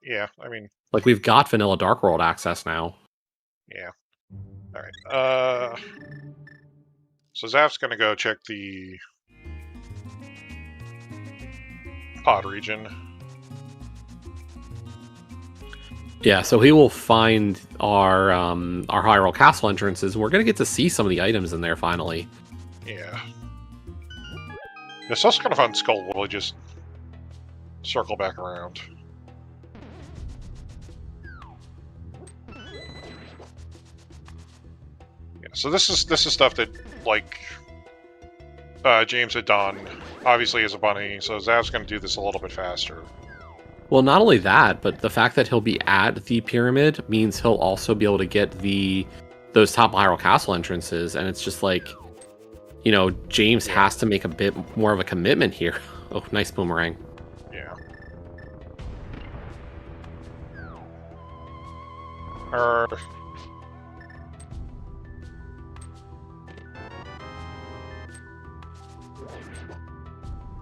Yeah, I mean... Like, we've got Vanilla Dark World access now. Yeah. Alright, so Zaf's gonna go check the pod region. Yeah, so he will find our Hyrule Castle entrances. We're gonna get to see some of the items in there finally. Yeah. It's also kind of fun. Skull will just circle back around. Yeah. So this is stuff that like James had done. Obviously, as a bunny, so Zap's going to do this a little bit faster. Well, not only that, but the fact that he'll be at the pyramid means he'll also be able to get those top Hyrule Castle entrances, and it's just like, you know, James has to make a bit more of a commitment here. Oh, nice boomerang. Yeah.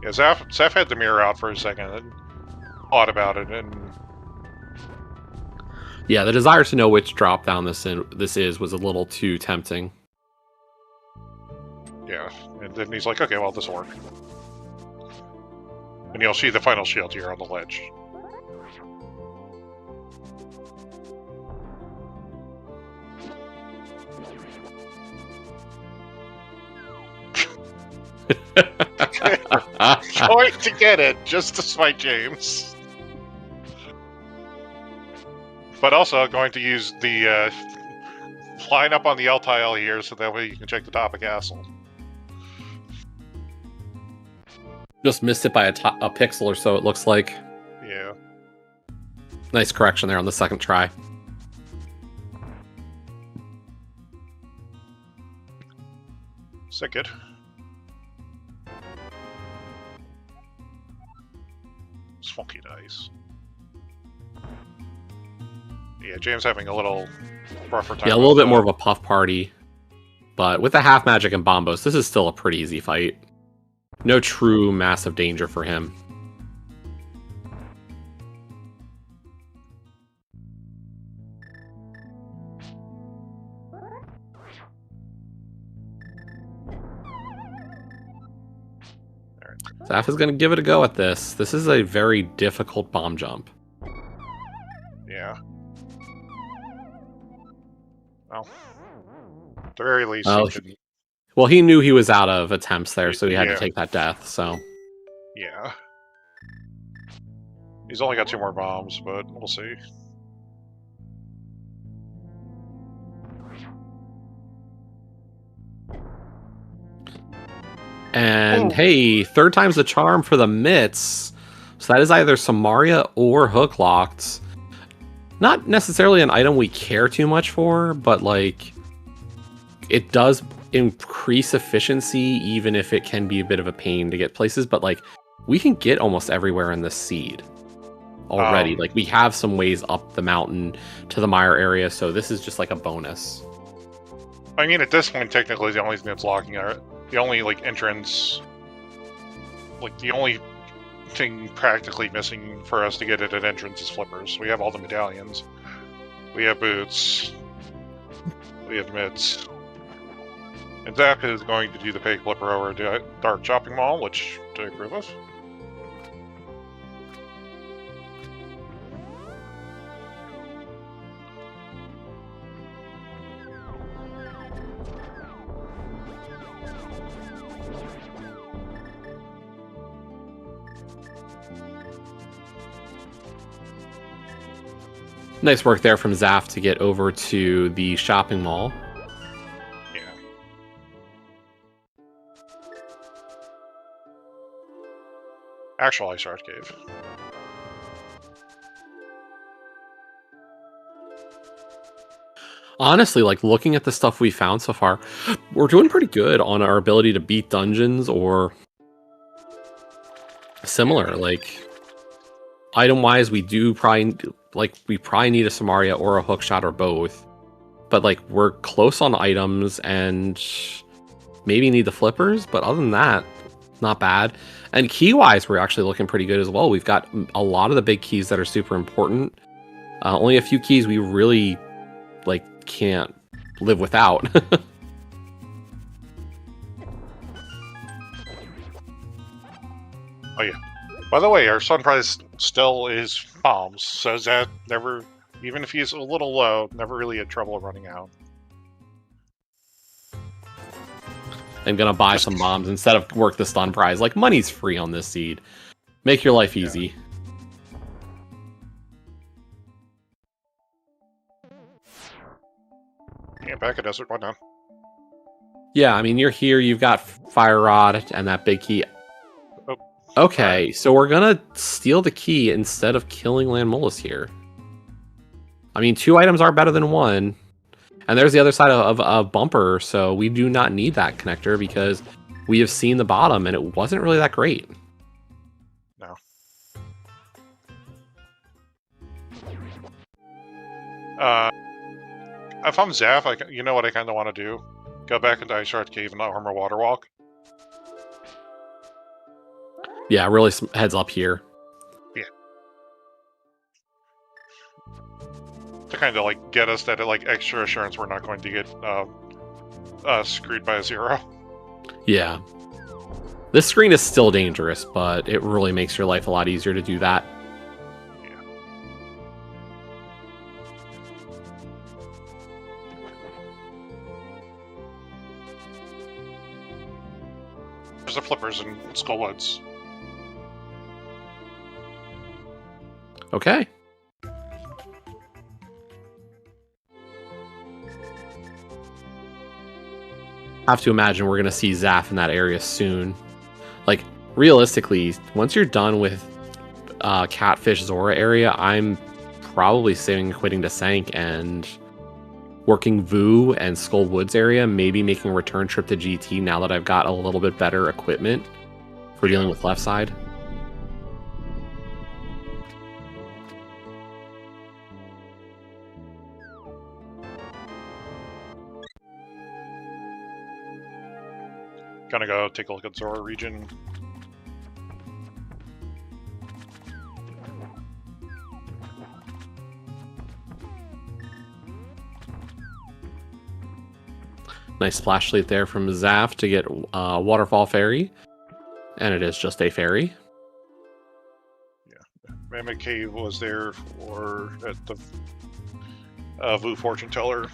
Yeah, Zaph had the mirror out for a second and thought about it, and yeah, the desire to know which drop down this is was a little too tempting. Yeah, and then he's like, okay, well, this will work. And you'll see the final shield here on the ledge. Going to get it, just to spite James. But also going to use the line up on the L tile here, so that way you can check the top of castle. Just missed it by a pixel or so, it looks like. Yeah. Nice correction there on the second try. Sick it. Funky dice. Yeah, James having a little rougher time. Yeah, a little bit more of a puff party. But with the half magic and bombos, this is still a pretty easy fight. No true massive danger for him. Zaph is going to give it a go at this. This is a very difficult bomb jump. Yeah. Well, at the very least, well, he knew he was out of attempts there, so he had to take that death, so... Yeah. He's only got 2 more bombs, but we'll see. And hey, 3rd time's the charm for the mitts. So that is either Samaria or Hook Locked. Not necessarily an item we care too much for, but like it does increase efficiency, even if it can be a bit of a pain to get places. But like we can get almost everywhere in this seed already. Like we have some ways up the mountain to the mire area, so this is just like a bonus. I mean, at this point, technically, the only thing that's locking are the only like entrance, like the only thing practically missing for us to get at an entrance is flippers. We have all the medallions, we have boots, we have mitts, and Zap is going to do the pay flipper over to Dark Shopping Mall, which I approve of. Nice work there from Zaph to get over to the shopping mall. Yeah. Actual Ice Art Cave. Honestly, like looking at the stuff we found so far, we're doing pretty good on our ability to beat dungeons or similar. Like item-wise, we probably need a Samaria or a hookshot or both. But like we're close on items and maybe need the flippers, but other than that, not bad. And key-wise, we're actually looking pretty good as well. We've got a lot of the big keys that are super important. Only a few keys we really like can't live without. Oh yeah. By the way, our sun prize still is bombs, so that never Even if he's a little low, never really had trouble running out. I'm gonna buy some bombs instead of work the stun prize. Like, money's free on this seed. Make your life easy. Yeah, back at Desert, why not? Yeah, I mean, you're here, you've got Fire Rod and that big key. Oh, okay, so we're gonna steal the key instead of killing Landmolus here. I mean, 2 items are better than 1. And there's the other side of a bumper, so we do not need that connector because we have seen the bottom and it wasn't really that great. No. If I'm Zaph, you know what I kind of want to do? Go back into Ice Shard Cave and not Armor Water Walk. Yeah, really heads up here. Yeah. To kind of like get us that like extra assurance we're not going to get screwed by a 0. Yeah. This screen is still dangerous, but it really makes your life a lot easier to do that. Yeah. There's the flippers in Skullwoods. Okay. I have to imagine we're going to see Zaph in that area soon. Like, realistically, once you're done with Catfish Zora area, I'm probably saving quitting to Sank and working Vu and Skull Woods area, maybe making a return trip to GT now that I've got a little bit better equipment for dealing with left side. Gonna go take a look at Zora region. Nice splash slate there from Zaph to get Waterfall Fairy. And it is just a fairy. Yeah. Mammoth Cave was there for at the Vu Fortune Teller.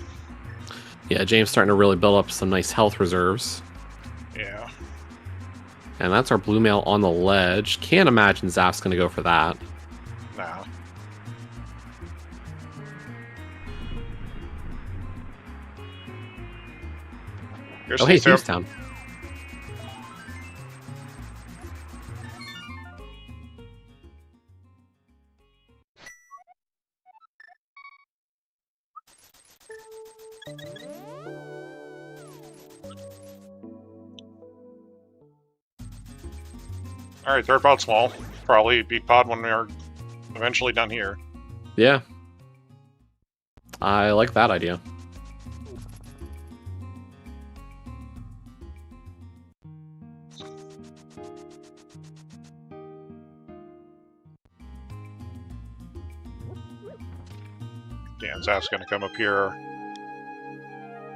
Yeah, James starting to really build up some nice health reserves. Yeah. And that's our blue mail on the ledge. Can't imagine Zaph's going to go for that. Nah. Oh, hey, Thieves Town. Alright, third pod small. Probably beat pod when we're eventually done here. Yeah. I like that idea. Yeah, Zaph's gonna come up here.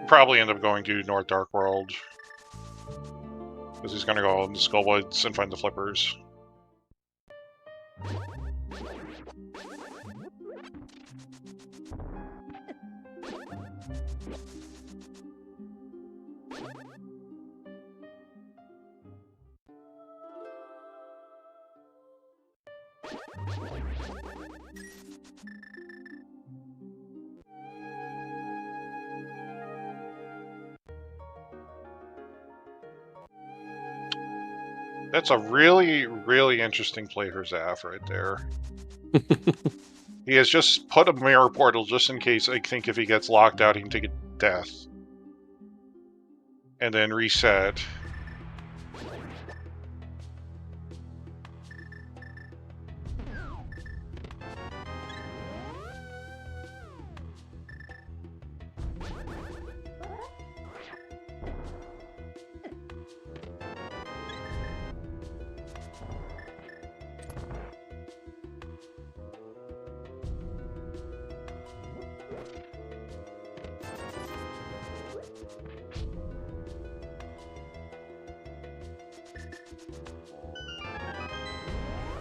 Probably end up going to North Dark World. Because he's gonna go into Skullwoods and find the flippers. That's a really, really interesting play for Zaph right there. He has just put a mirror portal just in case. I think if he gets locked out, he can take a death. And then reset.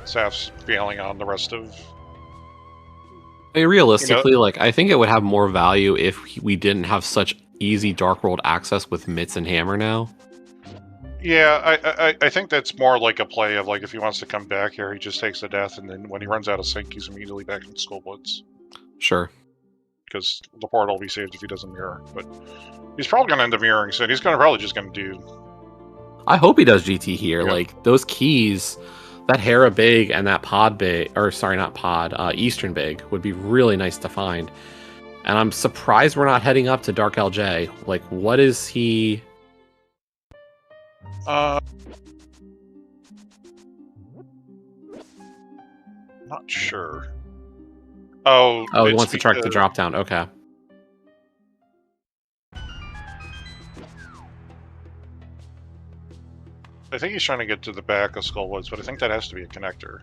Zaph's bailing on the rest of... I mean, realistically, like, I think it would have more value if we didn't have such easy Dark World access with Mitts and Hammer now. Yeah, I think that's more like a play of, like, if he wants to come back here, he just takes a death, and then when he runs out of sync, he's immediately back in Skullwoods. Sure. Because the portal will be saved if he doesn't mirror. But he's probably going to end up mirroring soon. He's probably just going to do... I hope he does GT here. Yeah. Like, those keys, that Hera Big and that Pod Big, or sorry, not Pod, Eastern Big would be really nice to find. And I'm surprised we're not heading up to Dark LJ. Like, what is he... Not sure. Oh, he wants to track the drop down. Okay. I think he's trying to get to the back of Skullwoods, but I think that has to be a connector.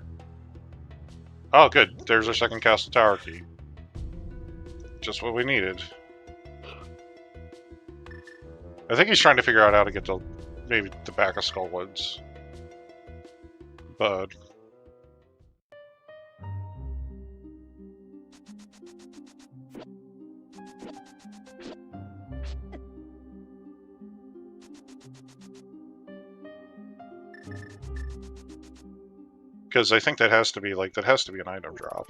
Oh, good. There's our second Castle Tower key. Just what we needed. I think he's trying to figure out how to get to maybe the back of Skullwoods. But... because I think that has to be, like, that has to be an item drop.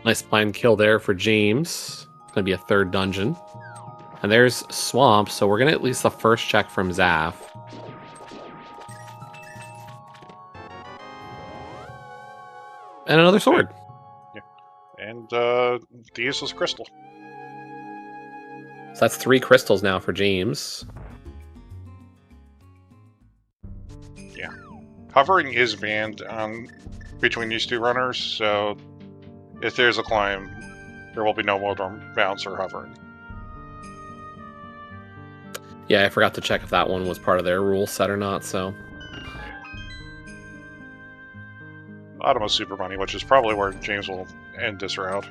Nice planned kill there for James. It's going to be a third dungeon. And there's Swamp, so we're going to at least the first check from Zaph. And another sword. Yeah. And the useless crystal. So that's 3 crystals now for James. Yeah. Hovering is banned between these two runners, so if there's a climb, there will be no more bounce or hovering. Yeah, I forgot to check if that one was part of their rule set or not, so... Automa Super Money, which is probably where James will end this round.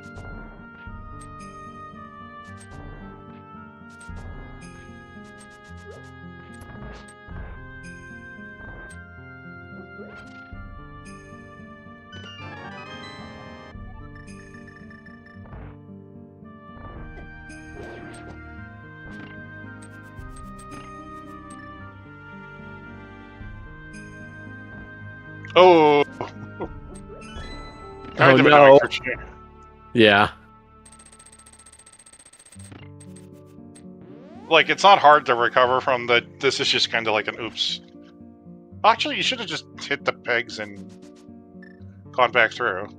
Oh! Oh no! Yeah. Like, it's not hard to recover from the... This is just kind of like an oops. Actually, you should have just hit the pegs and gone back through.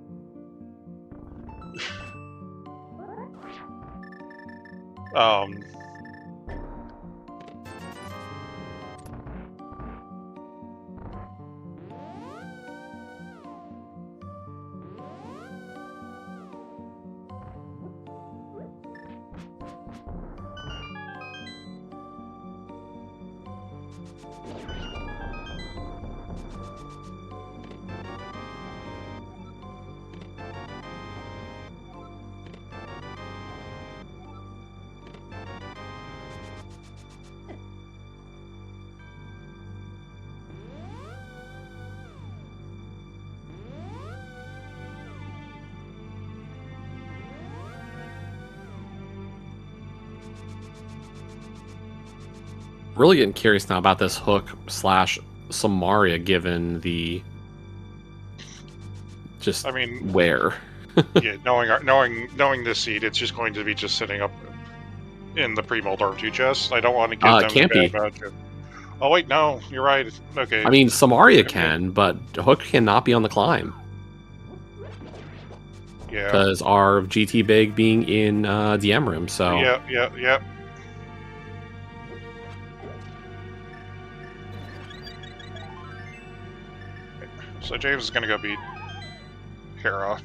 Really getting curious now about this Hook / Samaria, given the... Just, I mean, where? yeah, knowing this seed, it's just going to be just sitting up in the pre-mold R2 chest. I don't want to give them can't be. Oh wait, no, you're right. Okay. I mean, Samaria can, but Hook cannot be on the climb. Yeah. Because our GT Big being in the M room, so... Yeah. So James is going to go beat Hera.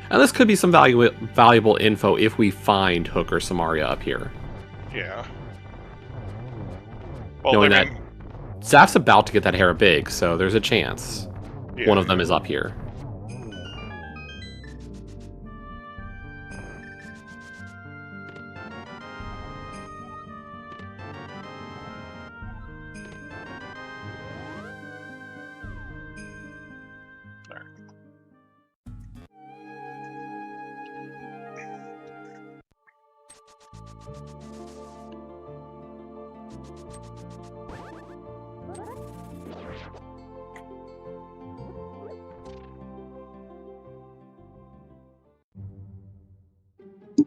And this could be some valuable info if we find Hook or Samaria up here. Yeah. Well, knowing that Zaph's about to get that Hera Big, so there's a chance one of them is up here.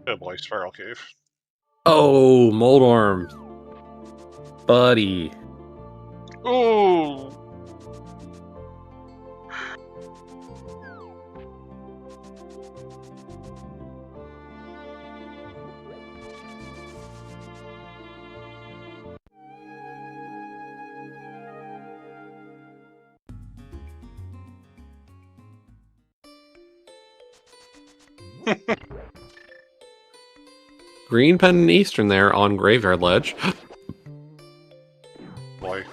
Oh boy, Spiral Cave. Oh, Moldorm. Buddy. Ooh! Green Pendant Eastern there on Graveyard Ledge. Boy.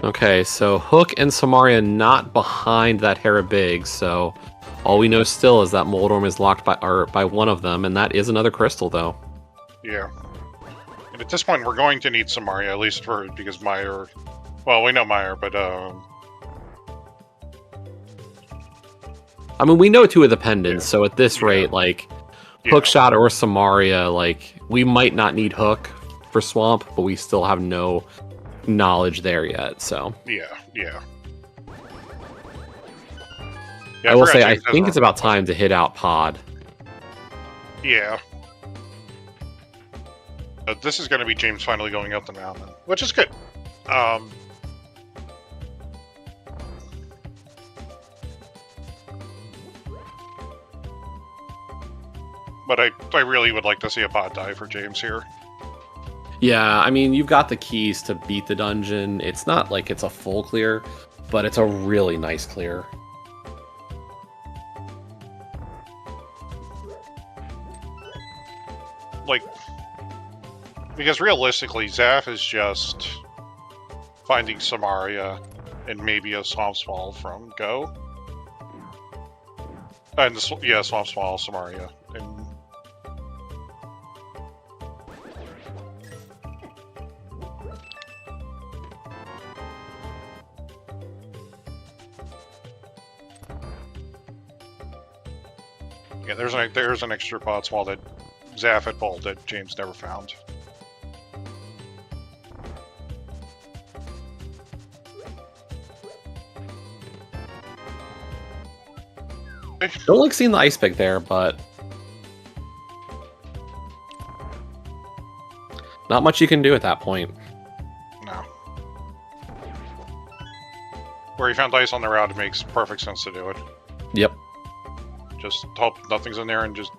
Okay, so Hook and Samaria not behind that Hera Big, so all we know still is that Moldorm is locked by one of them, and that is another crystal, though. Yeah. And at this point, we're going to need Samaria, at least because Meyer... Well, we know Meyer, but, I mean, we know two of the pendants, Yeah. so at this rate, like, yeah. Hookshot or Samaria, like, we might not need Hook for Swamp, but we still have no knowledge there yet, so... Yeah. I will forgot say, I James has think one. it's about time to hit out Pod. Yeah. This is going to be James finally going up the mountain, which is good. But I really would like to see a pod die for James here. Yeah, I mean, you've got the keys to beat the dungeon. It's not like it's a full clear, but it's a really nice clear. Like, because realistically, Zaph is just finding Samaria and maybe a Swamp Swall from Go. And Swamp Swall, Samaria. And yeah, there's an extra pod swall that Zaph had pulled that James never found. Don't like seeing the ice pick there, but not much you can do at that point. No. Where he found ice on the route, it makes perfect sense to do it. Yep, Just hope nothing's in there and just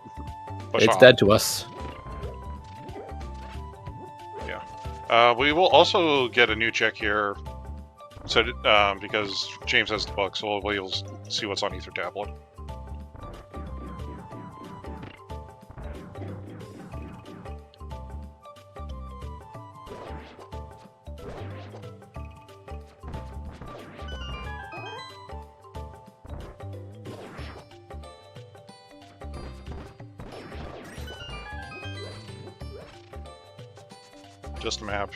push it's on. dead to us. Yeah. We will also get a new check here, so because James has the book, so we'll see what's on Ether Tablet. Just a map.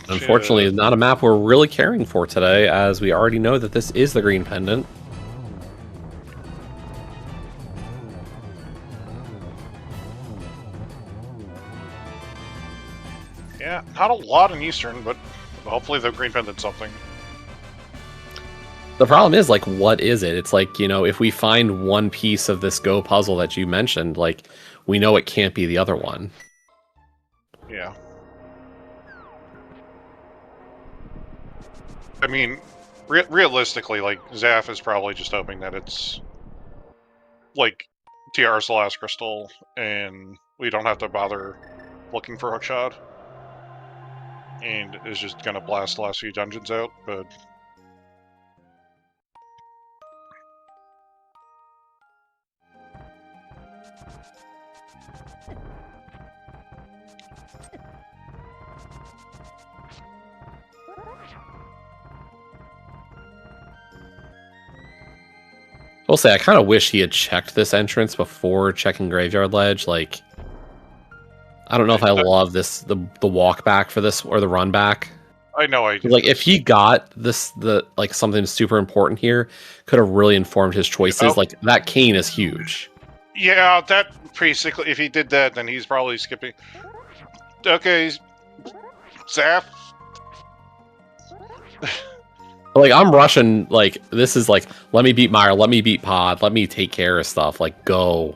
Unfortunately, it's not a map we're really caring for today, as we already know that this is the green pendant. Yeah, not a lot in Eastern, but hopefully the green pendant's something. The problem is, like, what is it? It's like, you know, if we find one piece of this Go puzzle that you mentioned, like, we know it can't be the other one. Yeah. I mean, realistically, like, Zaph is probably just hoping that it's, like, TR's the last crystal, and we don't have to bother looking for Hookshot. And is just gonna blast the last few dungeons out, but... will say I kind of wish he had checked this entrance before checking Graveyard Ledge. Like, I don't know if I love this the walk back for this or the run back. I know I do. Like, if he got like something super important here, could have really informed his choices. Like, that cane is huge. Yeah, that basically, if he did that, then he's probably skipping. Okay, Zaph. Like, I'm rushing, like, this is like, let me beat Meyer, let me beat Pod, let me take care of stuff, like, go.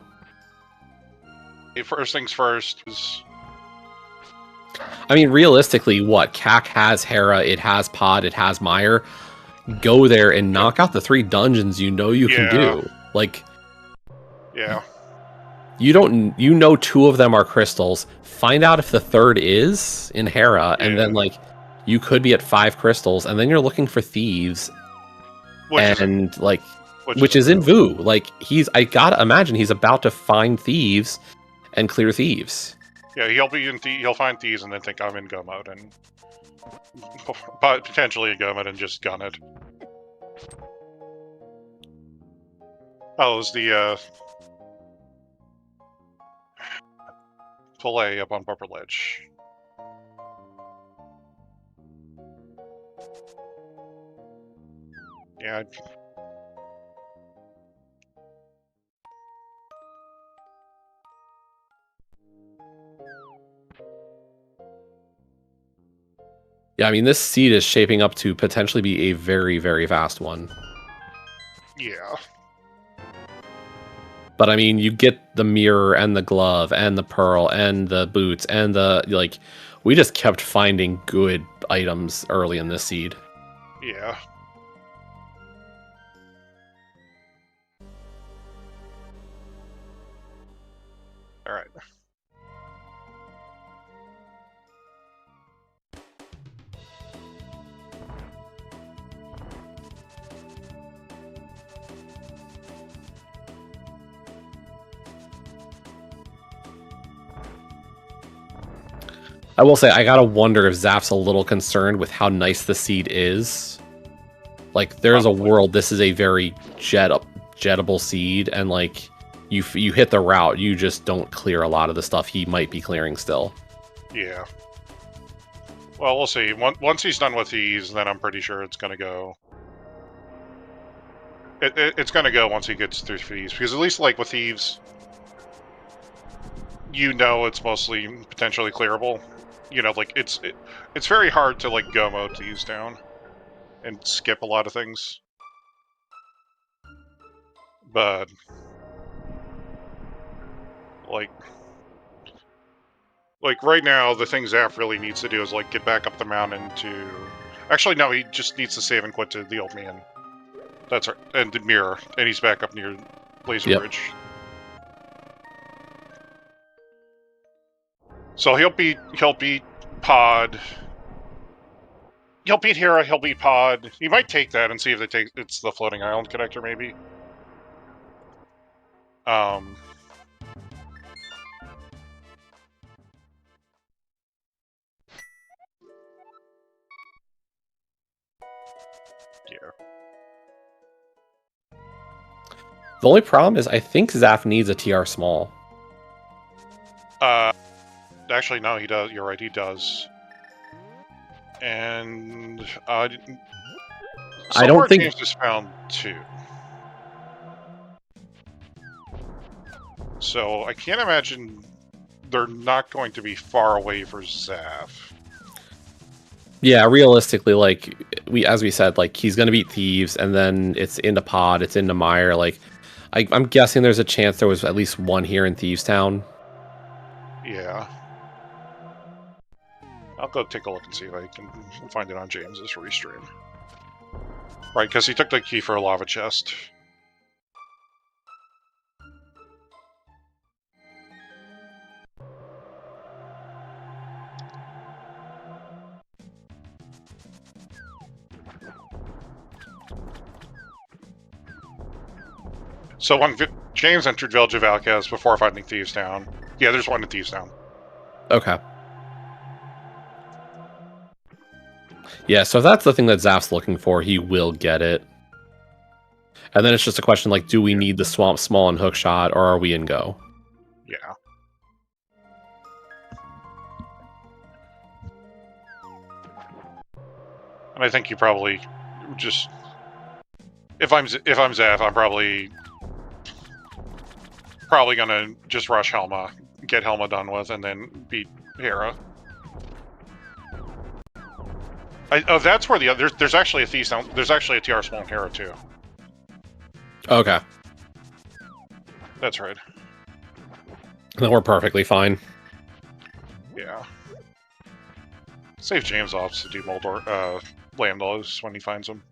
First things first is... I mean, realistically, what? CAC has Hera, it has Pod, it has Meyer. Go there and knock out the 3 dungeons you know you can do. Like... Yeah. You know 2 of them are crystals. Find out if the 3rd is in Hera, and then, like, you could be at 5 crystals, and then you're looking for thieves. Which is in Vu. Like, I gotta imagine he's about to find thieves and clear thieves. Yeah, he'll find thieves and then think I'm in go mode, and potentially in go mode and just gun it. Oh, it was the fillet up on Bumper Ledge. Yeah. Yeah, I mean, this seed is shaping up to potentially be a very, very fast one. Yeah. But I mean, you get the mirror and the glove and the pearl and the boots and the, like, we just kept finding good items early in this seed. Yeah. All right. I will say, I gotta wonder if Zaph's a little concerned with how nice the seed is. Like, there's a world, this is a very jettable seed, and, like, you hit the route, you just don't clear a lot of the stuff he might be clearing still. Yeah. Well, we'll see. Once he's done with these, then I'm pretty sure it's gonna go. It's gonna go once he gets through thieves, because at least, like, with thieves, you know it's mostly potentially clearable. You know, like, it's very hard to, like, go mode thieves down and skip a lot of things. But, like right now, the thing Zaph really needs to do is, like, get back up the mountain to... Actually, no, he just needs to save and quit to the old man. That's right. And the mirror. And he's back up near Laser Bridge. So he'll beat Pod. He'll beat Hera, he'll beat Pod. He might take that and see if it's the floating island connector, maybe. Yeah. The only problem is I think Zaph needs a TR small. Actually, no, he does. You're right, he does. And I don't think James just found 2. So I can't imagine they're not going to be far away for Zaph. Yeah, realistically, like as we said, like he's gonna beat thieves, and then it's into Pod, it's into Meyer. Like, I'm guessing there's a chance there was at least one here in Thieves Town. Yeah. I'll go take a look and see if I can find it on James's restream. Right, because he took the key for a lava chest. So when James entered Village of Outcasts before finding Thieves Town. Yeah, there's one in Thieves Town. Okay. Yeah, so if that's the thing that Zaph's looking for, he will get it. And then it's just a question like, do we need the Swamp Small and Hookshot, or are we in Go? Yeah. And I think you probably just, if I'm Zaf, I'm probably gonna just rush Helma, get Helma done with, and then beat Hera. Oh, that's where the other. There's actually a Thief sound. There's actually a TR Small and Hera too. Okay. That's right. Then we're perfectly fine. Yeah. Save James off to do Moldor, Landos when he finds them.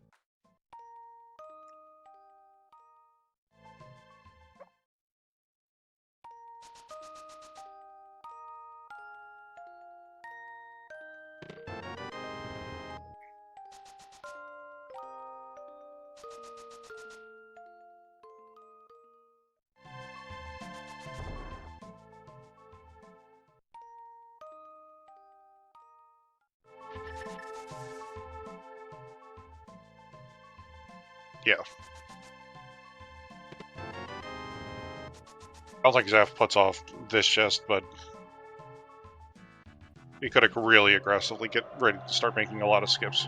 Yeah. I don't think Zaf puts off this chest, but he could really aggressively get ready to start making a lot of skips.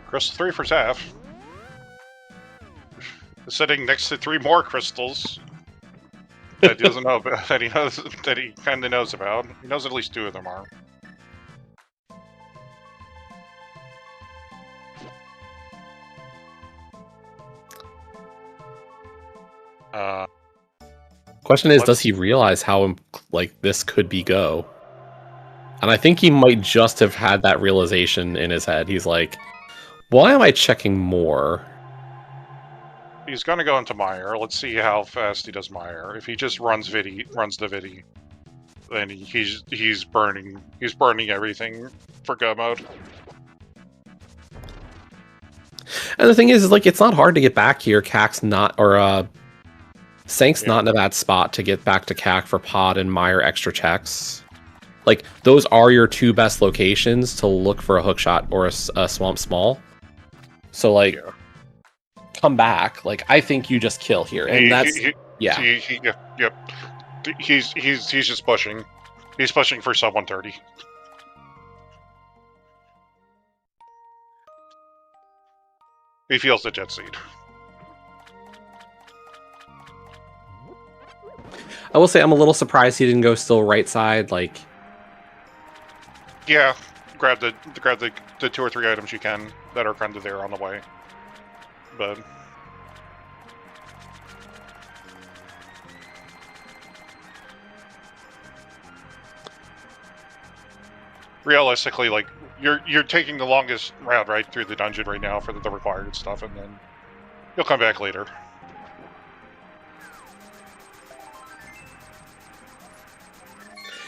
Crystal 3 for Zaf. Sitting next to 3 more crystals that he doesn't know about, that he kind of knows about. He knows at least 2 of them are. Question is, does he realize how like this could be Go? And I think he might just have had that realization in his head. He's like, why am I checking more? He's gonna go into Meyer. Let's see how fast he does Meyer. If he just runs the Vidi, then he's burning everything for Go mode. And the thing is like, it's not hard to get back here. Cac's not, or Sank's not in a bad spot to get back to Cac for Pod and Meyer extra checks. Like, those are your 2 best locations to look for a Hookshot or a Swamp Small. So, like, come back. Like, I think you just kill here. And yep. He's just pushing. He's pushing for sub 130. He feels the jet seed. I will say I'm a little surprised he didn't go still right side, like... Yeah, grab the 2 or 3 items you can that are kind of there on the way. But realistically, like, you're taking the longest route right through the dungeon right now for the required stuff, and then you'll come back later.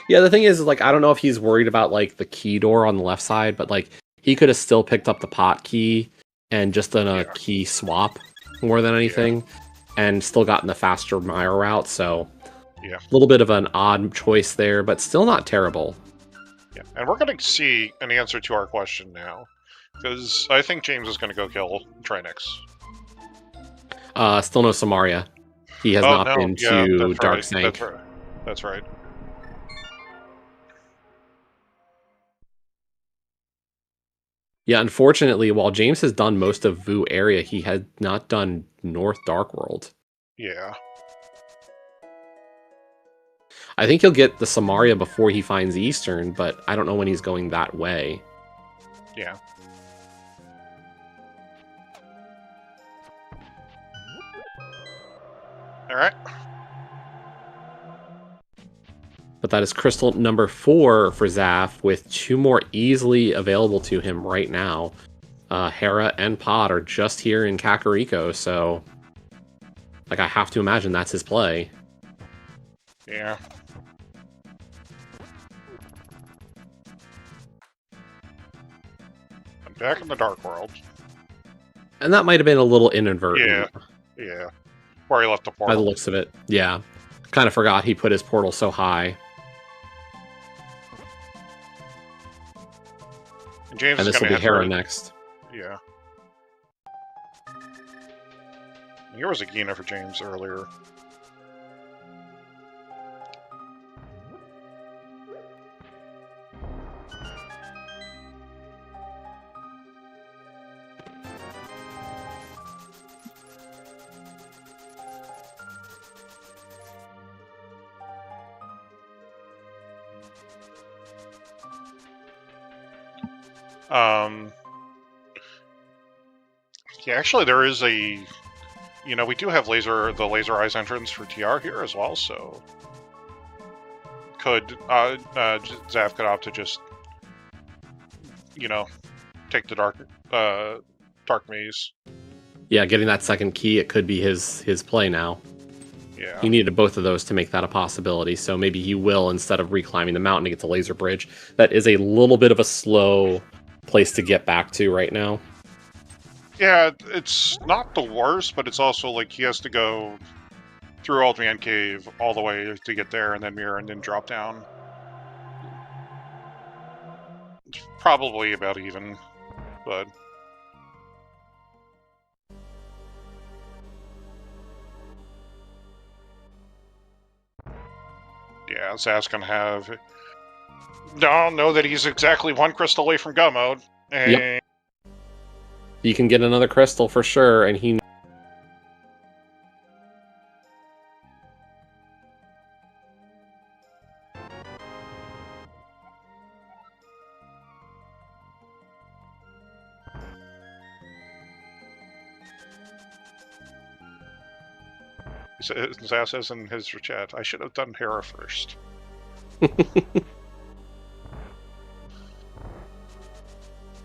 Yeah, the thing is, like, I don't know if he's worried about, like, the key door on the left side, but, like, he could have still picked up the pot key and just done a key swap more than anything, and still gotten the faster Meyer route, so... Yeah. A little bit of an odd choice there, but still not terrible. Yeah, and we're going to see an answer to our question now, because I think James is going to go kill Trinix. Still no Samaria. He has not been to Dark Sank. That's right. Yeah, unfortunately, while James has done most of Vu area, he had not done North Dark World. Yeah. I think he'll get the Samaria before he finds Eastern, but I don't know when he's going that way. Yeah. All right. But that is crystal number 4 for Zaph, with 2 more easily available to him right now. Hera and Pod are just here in Kakariko, so like I have to imagine that's his play. Yeah. I'm back in the Dark World. And that might have been a little inadvertent. Yeah. Where he left the portal. By the looks of it. Yeah. Kind of forgot he put his portal so high. And James And is this will gonna be hit Hera her. next. Yeah. Here was a Gina for James earlier. Yeah, actually, there is a. You know, we do have the laser eyes entrance for TR here as well, so Zaph could opt to just, you know, take the dark maze. Yeah, getting that second key, it could be his play now. Yeah. He needed both of those to make that a possibility, so maybe he will, instead of reclimbing the mountain to get to Laser Bridge. That is a little bit of a slow place to get back to right now. Yeah, it's not the worst, but it's also like he has to go through Old Man Cave all the way to get there, and then mirror, and then drop down. It's probably about even, but yeah, Zaph's gonna have. Don't know that he's exactly 1 crystal away from go mode. And Yep. He can get another crystal for sure, and he... Zaph says in his chat, I should have done Hera first.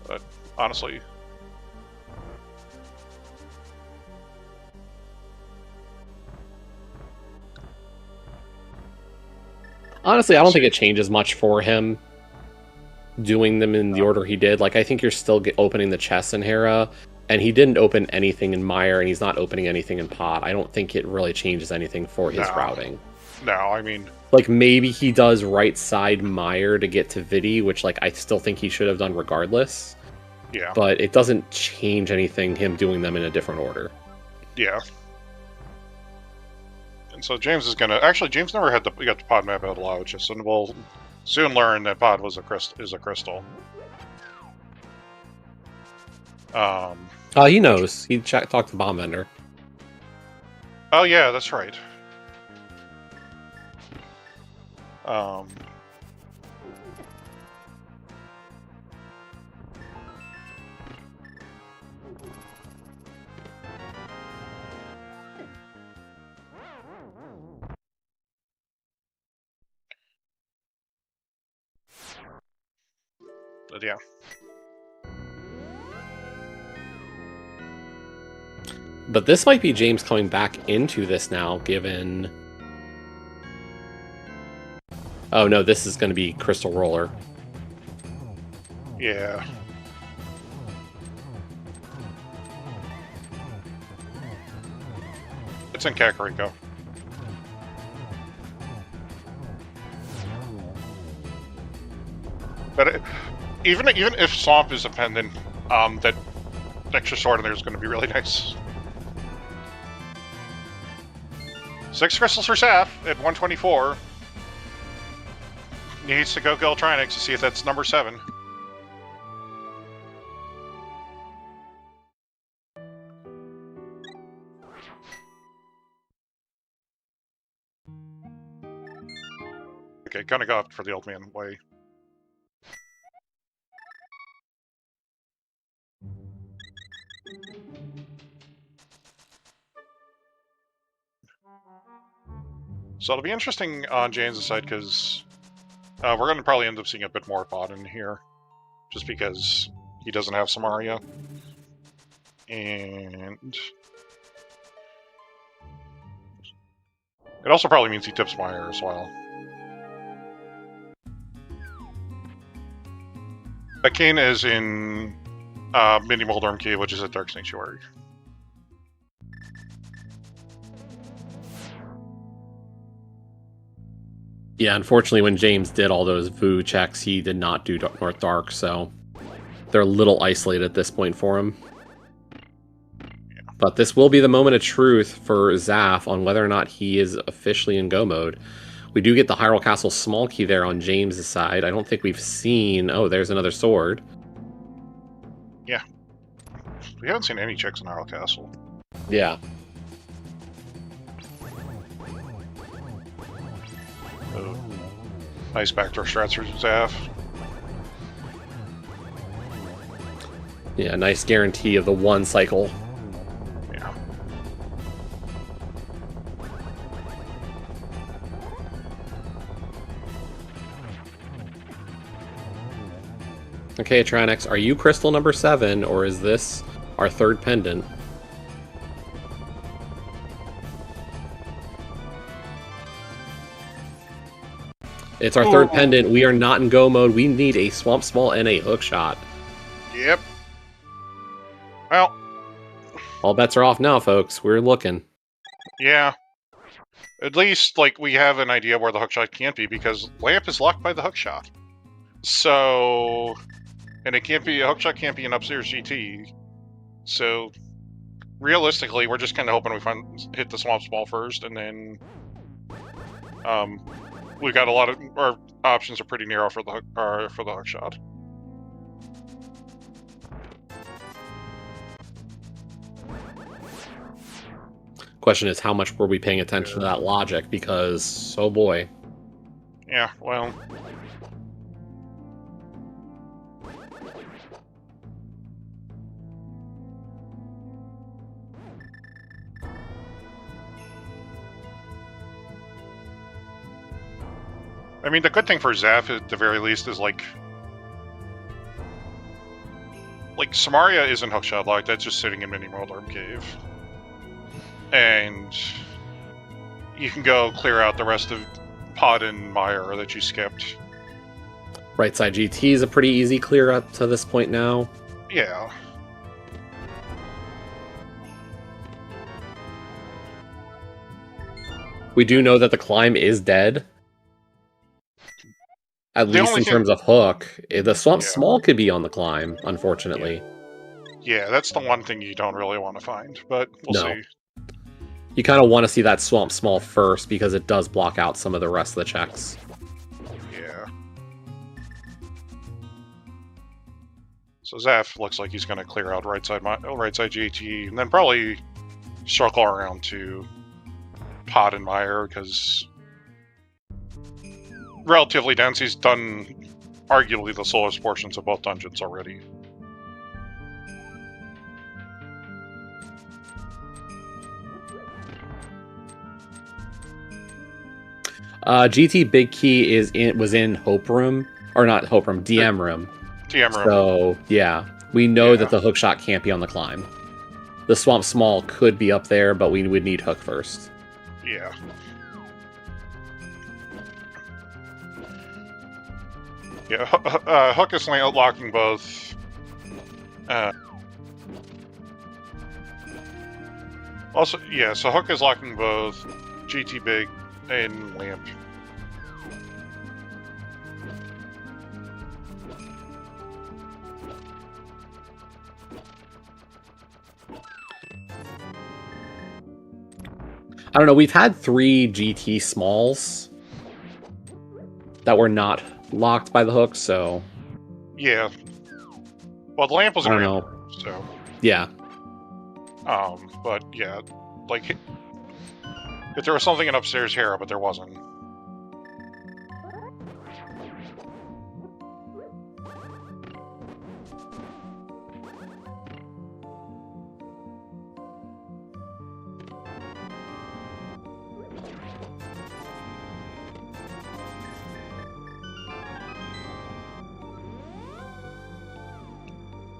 But honestly, I don't think it changes much for him doing them in the order he did. Like, I think you're still opening the chests in Hera, and he didn't open anything in Mire, and he's not opening anything in Pod. I don't think it really changes anything for his routing. No, I mean... Like, maybe he does right side Mire to get to Vidi, which, like, I still think he should have done regardless. Yeah. But it doesn't change anything, him doing them in a different order. Yeah. And so James is gonna... Actually, James never got the Pod map out of just, and we'll soon learn that Pod is a crystal. He knows. He talked to Bomb Vendor. Oh yeah, that's right. But yeah. But this might be James coming back into this now, given... Oh no, this is going to be Crystal Roller. Yeah. It's in Kakariko. But even if Swamp is a pendant, that extra sword in there is going to be really nice. 6 crystals for Zaph at 124. Needs to go Galtronics to see if that's number 7. Okay, gonna go up for the old man way. So it'll be interesting on James' side, because we're going to probably end up seeing a bit more pod in here, just because he doesn't have Samaria. And it also probably means he tips Meyer as well. Kane is in Mini Moldorm Cave, which is a Dark Sanctuary. Yeah, unfortunately, when James did all those VOO checks, he did not do North Dark, so they're a little isolated at this point for him. Yeah. But this will be the moment of truth for Zaph on whether or not he is officially in go mode. We do get the Hyrule Castle small key there on James' side. I don't think we've seen... Oh, there's another sword. Yeah. We haven't seen any checks in Hyrule Castle. Yeah. Nice backdoor strats for Zaph. Yeah, nice guarantee of the one cycle. Yeah. Okay, ALttPR, are you crystal number 7, or is this our third pendant? It's our third pendant. We are not in go mode. We need a Swamp Small and a hook shot. Yep. Well, all bets are off now, folks. We're looking. Yeah. At least, like, we have an idea where the hookshot can't be, because Lamp is locked by the hookshot. So... And it can't be... A hookshot can't be an upstairs GT. So... Realistically, we're just kind of hoping we hit the Swamp Small first, and then... we've got a lot of... Our options are pretty narrow for the hookshot. Question is, how much were we paying attention to that logic? Because, oh boy. Yeah, well... I mean, the good thing for Zaph, at the very least, is, like, Samaria isn't hookshot locked, that's just sitting in Mini Moldorm Cave. And you can go clear out the rest of Pod and Meyer that you skipped. Right side GT is a pretty easy clear up to this point now. Yeah. We do know that the climb is dead. At least in terms of hook. The Swamp Small could be on the climb, unfortunately. Yeah, that's the one thing you don't really want to find, but we'll see. You kind of want to see that Swamp Small first, because it does block out some of the rest of the checks. Yeah. So Zaph looks like he's going to clear out right side GT, and then probably circle around to Pod and Meyer, because... relatively dense. He's done arguably the slowest portions of both dungeons already. GT Big Key was in Hope Room, or not Hope Room, DM Room. DM Room. So yeah, we know that the hookshot can't be on the climb. The Swamp Small could be up there, but we would need hook first. Yeah. Yeah, Hook is locking both. Also, yeah, so Hook is locking both GT Big and Lamp. I don't know, we've had 3 GT Smalls that were not locked by the hook, so... Yeah. Well, the Lamp was in I the don't know. room, so... Yeah. But, yeah, like... If there was something in upstairs here, but there wasn't.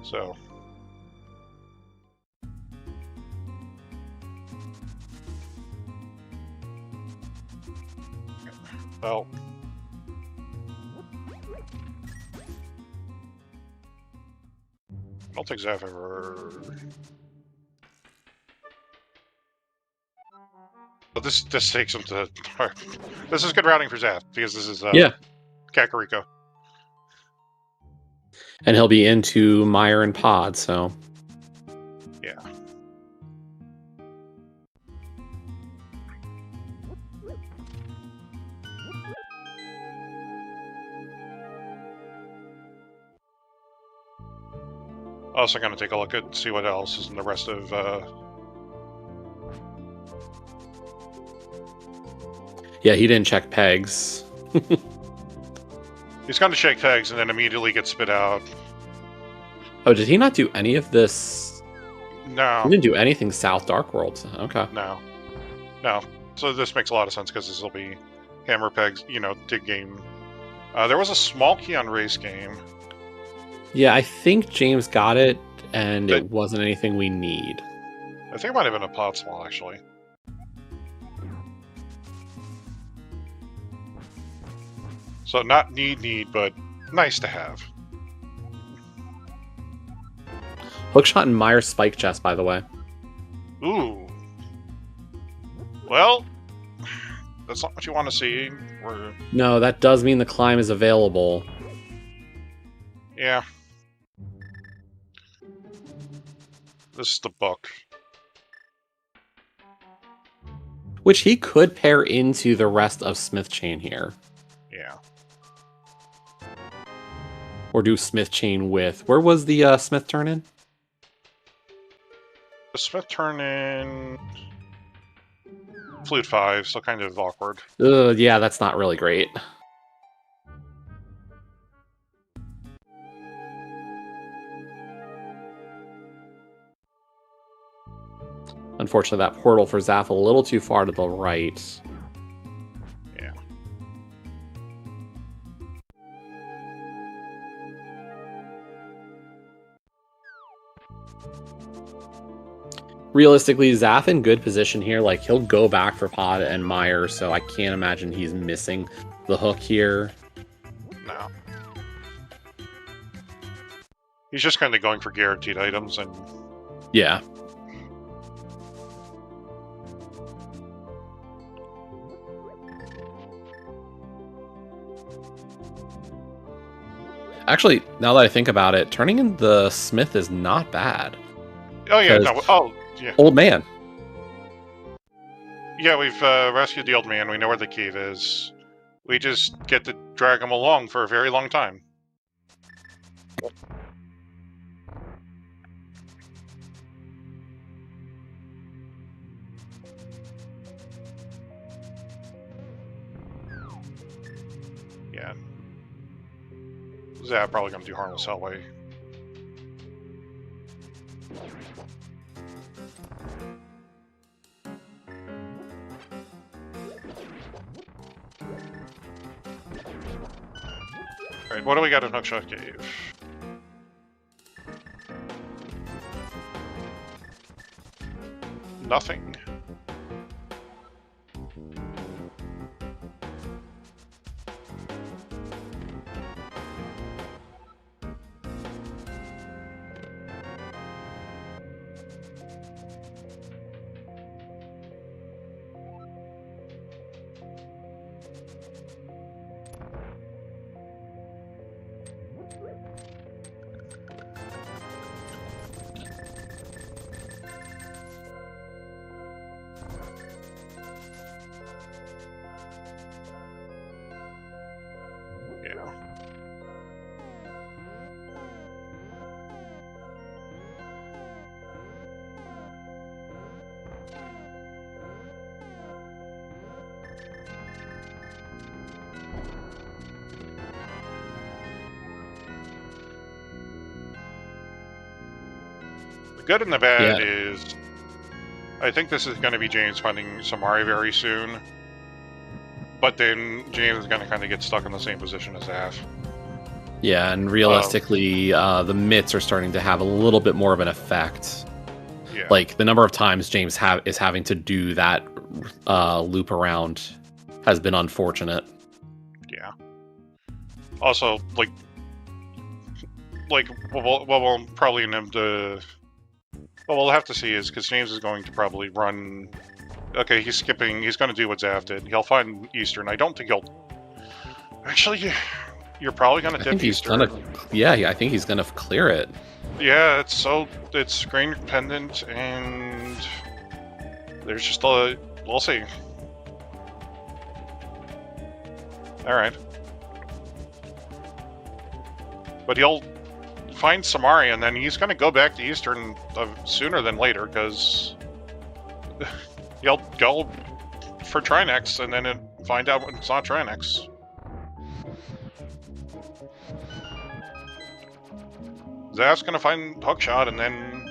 So. Well. I don't think Zaph ever... But this takes him to... This is good routing for Zaph, because this is yeah. Kakariko. And he'll be into Mire and Pod, so... Yeah. Also going to take a look at see what else is in the rest of. Yeah, he didn't check pegs. He's going to check pegs and then immediately get spit out. Oh, did he not do any of this? No. He didn't do anything South Dark World. Okay. No. No. So this makes a lot of sense because this will be hammer pegs, you know, dig game. There was a small key on race game. Yeah, I think James got it, and it wasn't anything we need. I think it might have been a pod small, actually. So not need, but nice to have. Hookshot and Mire Spike Chest, by the way. Ooh. Well, that's not what you want to see. No, that does mean the climb is available. Yeah. This is the book. Which he could pair into the rest of Smith Chain here. Yeah. Or do Smith Chain with... Where was the Smith turn-in? The Smith turn-in... Flute 5, so kind of awkward. Yeah, that's not really great. Unfortunately, that portal for Zaph a little too far to the right. Yeah. Realistically, Zaph in good position here. Like, he'll go back for Pod and Mire, so I can't imagine he's missing the hook here. No. He's just kind of going for guaranteed items and... Yeah. Actually, now that I think about it, turning in the Smith is not bad. Oh, yeah, no. Oh, yeah. Old man. Yeah, we've rescued the old man. We know where the cave is. We just get to drag him along for a very long time. Yeah. Zap probably gonna do Harmless Hellway. Alright, what do we got in Hookshot Cave? Nothing. Yeah. The good and the bad is, I think this is going to be James finding Samari very soon. But then James is going to kind of get stuck in the same position as Zaph. Yeah, and realistically, the mitts are starting to have a little bit more of an effect. Yeah. Like, the number of times James is having to do that loop around has been unfortunate. Yeah. Also, like we'll probably need him to. What we'll have to see is because James is going to probably run. Okay, he's skipping. He's going to do what Zaf did. He'll find Eastern. I don't think he'll. Actually, you're probably going to dip Eastern. Yeah, I think he's going to clear it. Yeah, it's screen dependent, and there's just a. We'll see. All right. But he'll find Samari, and then he's going to go back to Eastern sooner than later, because he'll go for Trinex, and then find out when it's not Trinex. Zaf's going to find Hookshot, and then...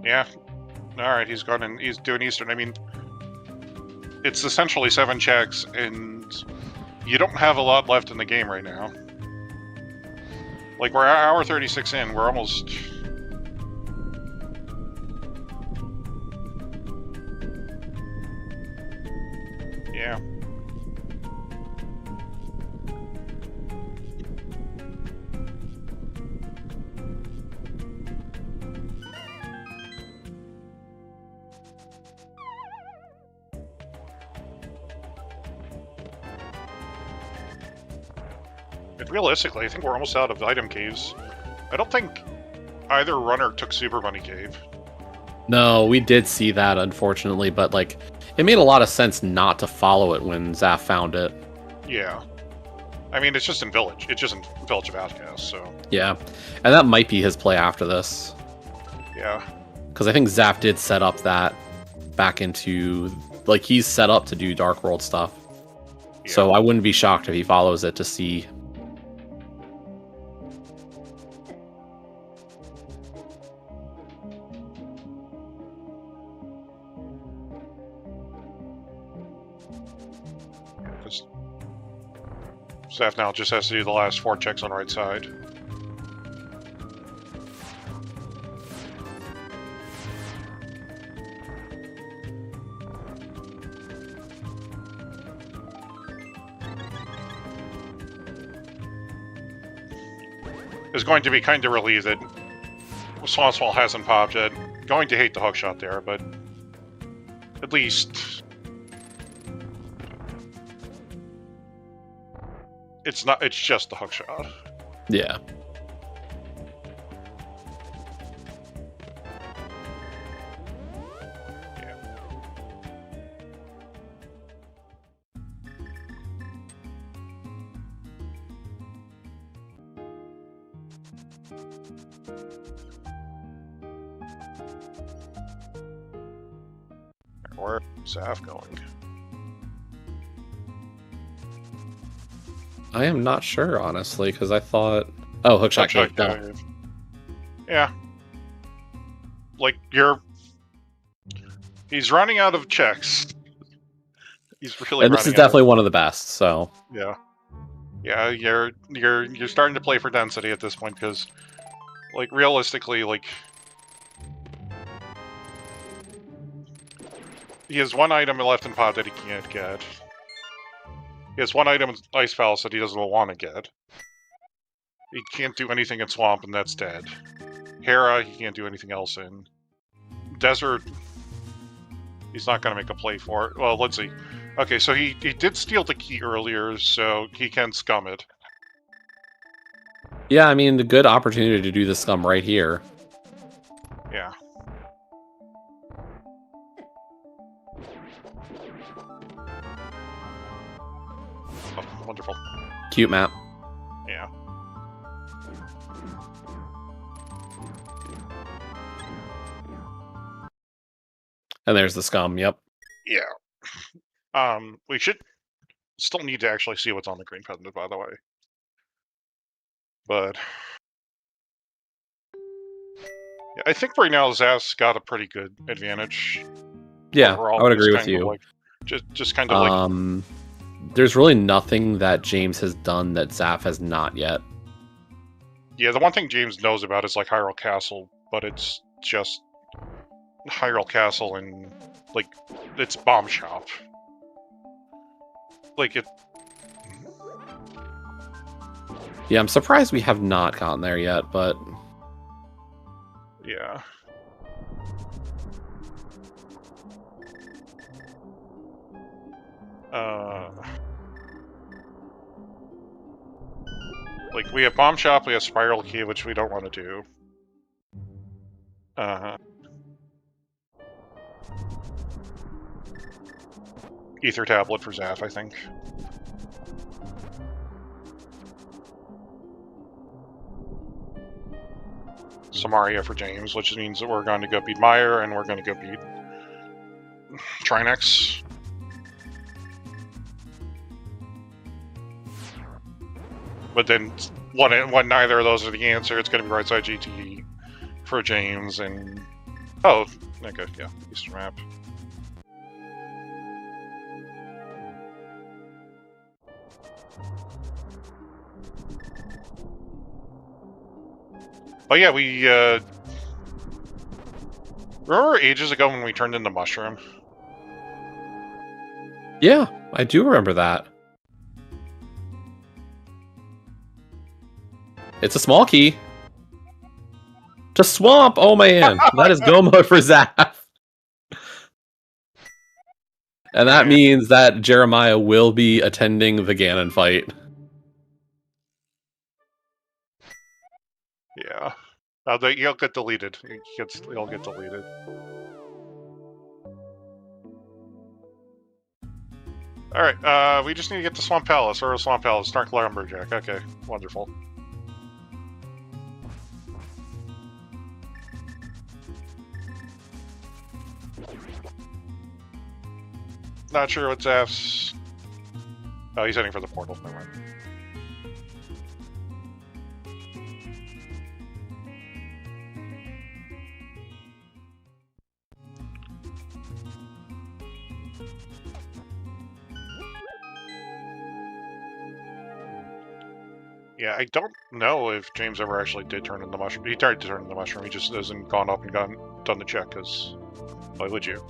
Yeah. Alright, he's gone and he's doing Eastern. I mean, it's essentially 7 checks, and you don't have a lot left in the game right now. Like, we're hour 36 in, we're almost... Yeah. But realistically, I think we're almost out of item caves. I don't think either runner took Super Bunny Cave. No, we did see that, unfortunately, but, like, it made a lot of sense not to follow it when Zaf found it. Yeah. I mean, it's just in Village. It's just in Village of Outcasts, so... Yeah. And that might be his play after this. Yeah. Because I think Zaf did set up that back into... Like, he's set up to do Dark World stuff. Yeah. So I wouldn't be shocked if he follows it to see... Zaf now just has to do the last 4 checks on right side. Is going to be kind of relieved that Swanswall hasn't popped yet. Going to hate the hookshot there, but at least it's not. It's just the hookshot. Yeah. Where's Zaf going? I am not sure, honestly, because I thought... Oh, hookshot cave. No. Yeah. Like, he's running out of checks. He's really and this is definitely one of the best, so... Yeah. Yeah, you're starting to play for density at this point, because, like, realistically, like... He has 1 item left in pot that he can't get. He has 1 item in Ice Palace that he doesn't want to get. He can't do anything in Swamp, and that's dead. Hera, he can't do anything else in. Desert, he's not going to make a play for it. Well, let's see. Okay, so he did steal the key earlier, so he can scum it. Yeah, I mean, the good opportunity to do the scum right here. Yeah. Oh, wonderful. Cute map. Yeah. And there's the scum, yep. Yeah. We should still need to actually see what's on the green pendant, by the way. But Yeah, I think right now Zaf's got a pretty good advantage. Yeah, overall. I would It's agree with kind of you. like- just kind of like There's really nothing that James has done that Zaph has not yet. yeah. The one thing James knows about is like Hyrule Castle, but it's just Hyrule Castle and like it's Bomb Shop. Like it. Yeah, I'm surprised we have not gotten there yet, but Yeah. Like we have Bomb Shop, we have Spiral Key, which we don't want to do. Ether Tablet for Zaph, I think. Samaria for James, which means that we're going to go beat Meyer and we're going to go beat Trinex. But then when neither of those are the answer, it's going to be right side GT for James and oh, okay, yeah, Eastern map. Oh yeah, we remember ages ago when we turned into Mushroom? yeah, I do remember that. It's a small key. To swamp! Oh man, that is go mode for Zaph. And that means that Jeremiah will be attending the Ganon fight. Yeah. He'll get deleted. He'll get deleted. Alright, we just need to get to Swamp Palace, or Swamp Palace, Stark Lumberjack. Okay, wonderful. Not sure what Zaph's... Oh, he's heading for the portal. Never mind. Yeah, I don't know if James ever actually did turn into Mushroom. He tried to turn into Mushroom, he just hasn't gone up and done the check, because why would you?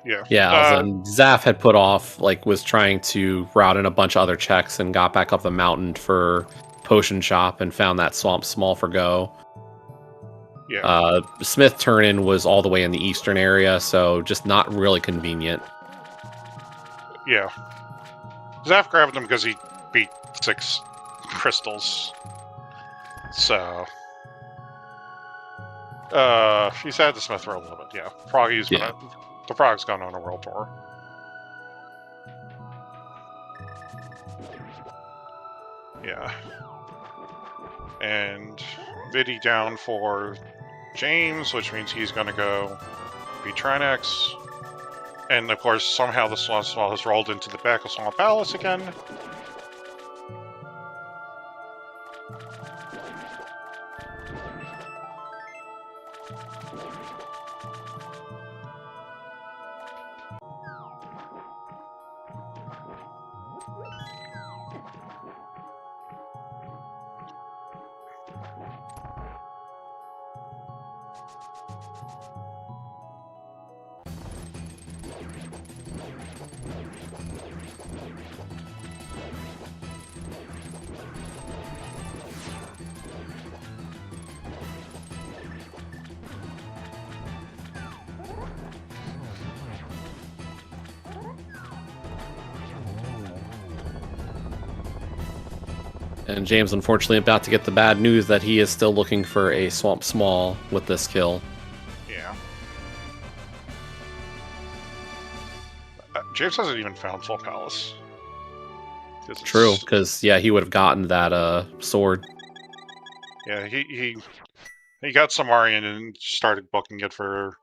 Yeah. Yeah, Zaph had put off, was trying to route in a bunch of other checks and got back up the mountain for Potion Shop and found that swamp small for go. Yeah. Smith turn-in was all the way in the eastern area, so just not really convenient. Yeah. Zaph grabbed him because he beat 6 crystals. So... he's had the Smith for a little bit, yeah. The Frog's gone on a world tour. Yeah. And Viddy down for James, which means he's gonna go beat Trinex. And of course, somehow the Swamp Swell has rolled into the back of Swamp Palace again. And James, unfortunately, about to get the bad news that he is still looking for a Swamp Small with this kill. Yeah. James hasn't even found Full Palace. True, because yeah, he would have gotten that sword. Yeah, he got Samarian and started booking it for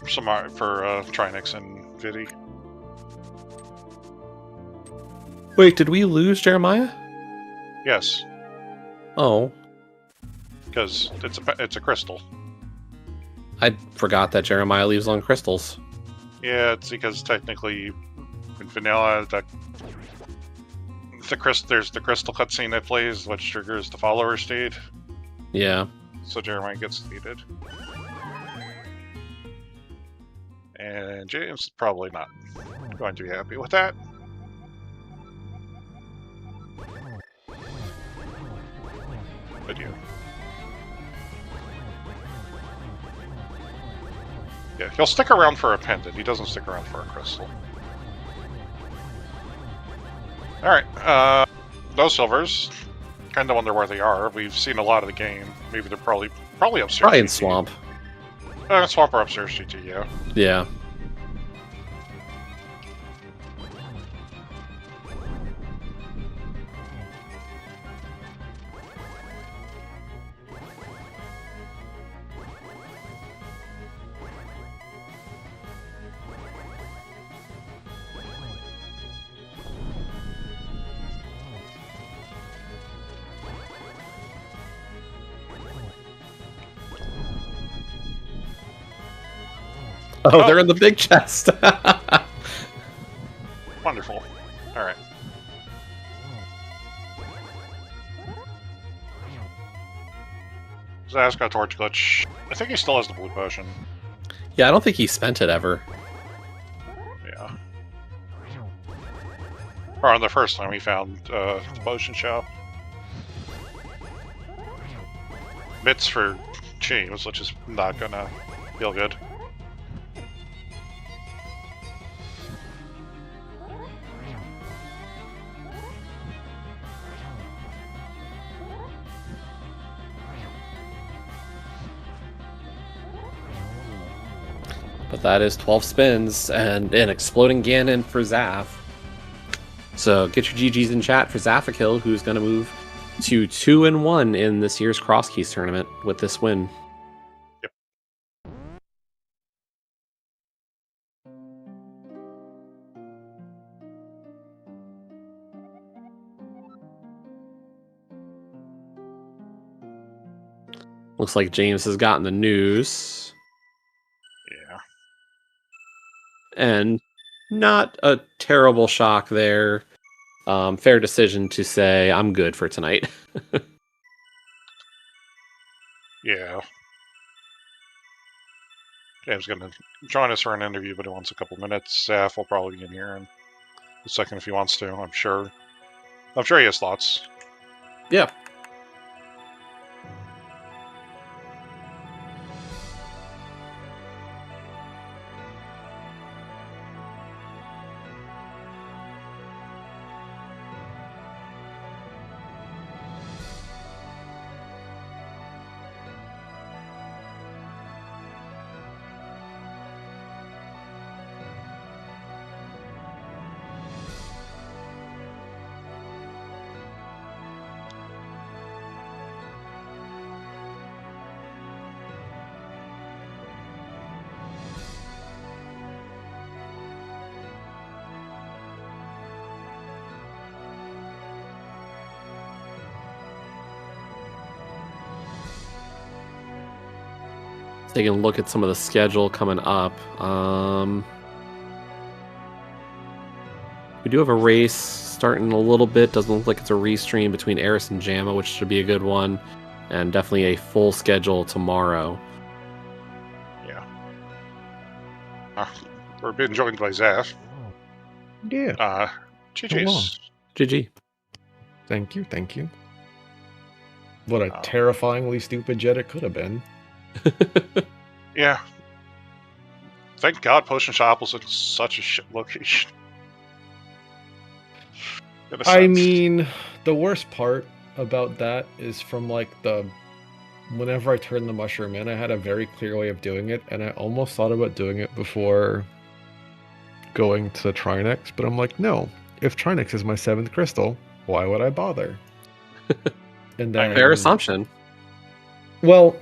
Trinix and Vidi. Wait, did we lose Jeremiah? Yes, Oh, because it's a crystal. I forgot that Jeremiah leaves on crystals. Yeah, it's because technically in vanilla there's the crystal cutscene that plays, which triggers the follower state. Yeah. So Jeremiah gets defeated. And James is probably not going to be happy with that. But you. Yeah, he'll stick around for a pendant. He doesn't stick around for a crystal. Alright, those silvers. Kind of wonder where they are. We've seen a lot of the game. Maybe they're probably upstairs. Probably in Swamp. Swamp or upstairs GT, yeah. Yeah. Oh, they're in the big chest. Wonderful. Alright. Zaz got Torch Glitch. I think he still has the blue potion. Yeah, I don't think he spent it ever. Yeah. Or on the first time we found the potion shop. Bits for James, which is not gonna feel good. But that is 12 spins and an exploding Ganon for Zaph. So get your GGs in chat for Zaphikel, who's going to move to 2-1 in this year's Crosskeys tournament with this win. Yep. Looks like James has gotten the news. Yeah. And not a terrible shock there. Fair decision to say, I'm good for tonight. Yeah. James is going to join us for an interview, but he wants a couple minutes. Zaf will probably be in here in a second if he wants to, I'm sure. I'm sure he has thoughts. Yeah. Taking a look at some of the schedule coming up. We do have a race starting a little bit. Doesn't look like it's a restream between Eris and Jamma, which should be a good one. And definitely a full schedule tomorrow. Yeah. We're being joined by Zaf. Yeah. GG's. GG. Thank you, thank you. What a Oh. terrifyingly stupid jet it could have been. Yeah. Thank God Potion Shop was in such a shit location. In a I sense. mean, The worst part about that is from like whenever I turned the mushroom in, I had a very clear way of doing it, and I almost thought about doing it before going to Trinex, but I'm like, no, if Trinex is my 7th crystal, why would I bother? And then, Fair assumption. well,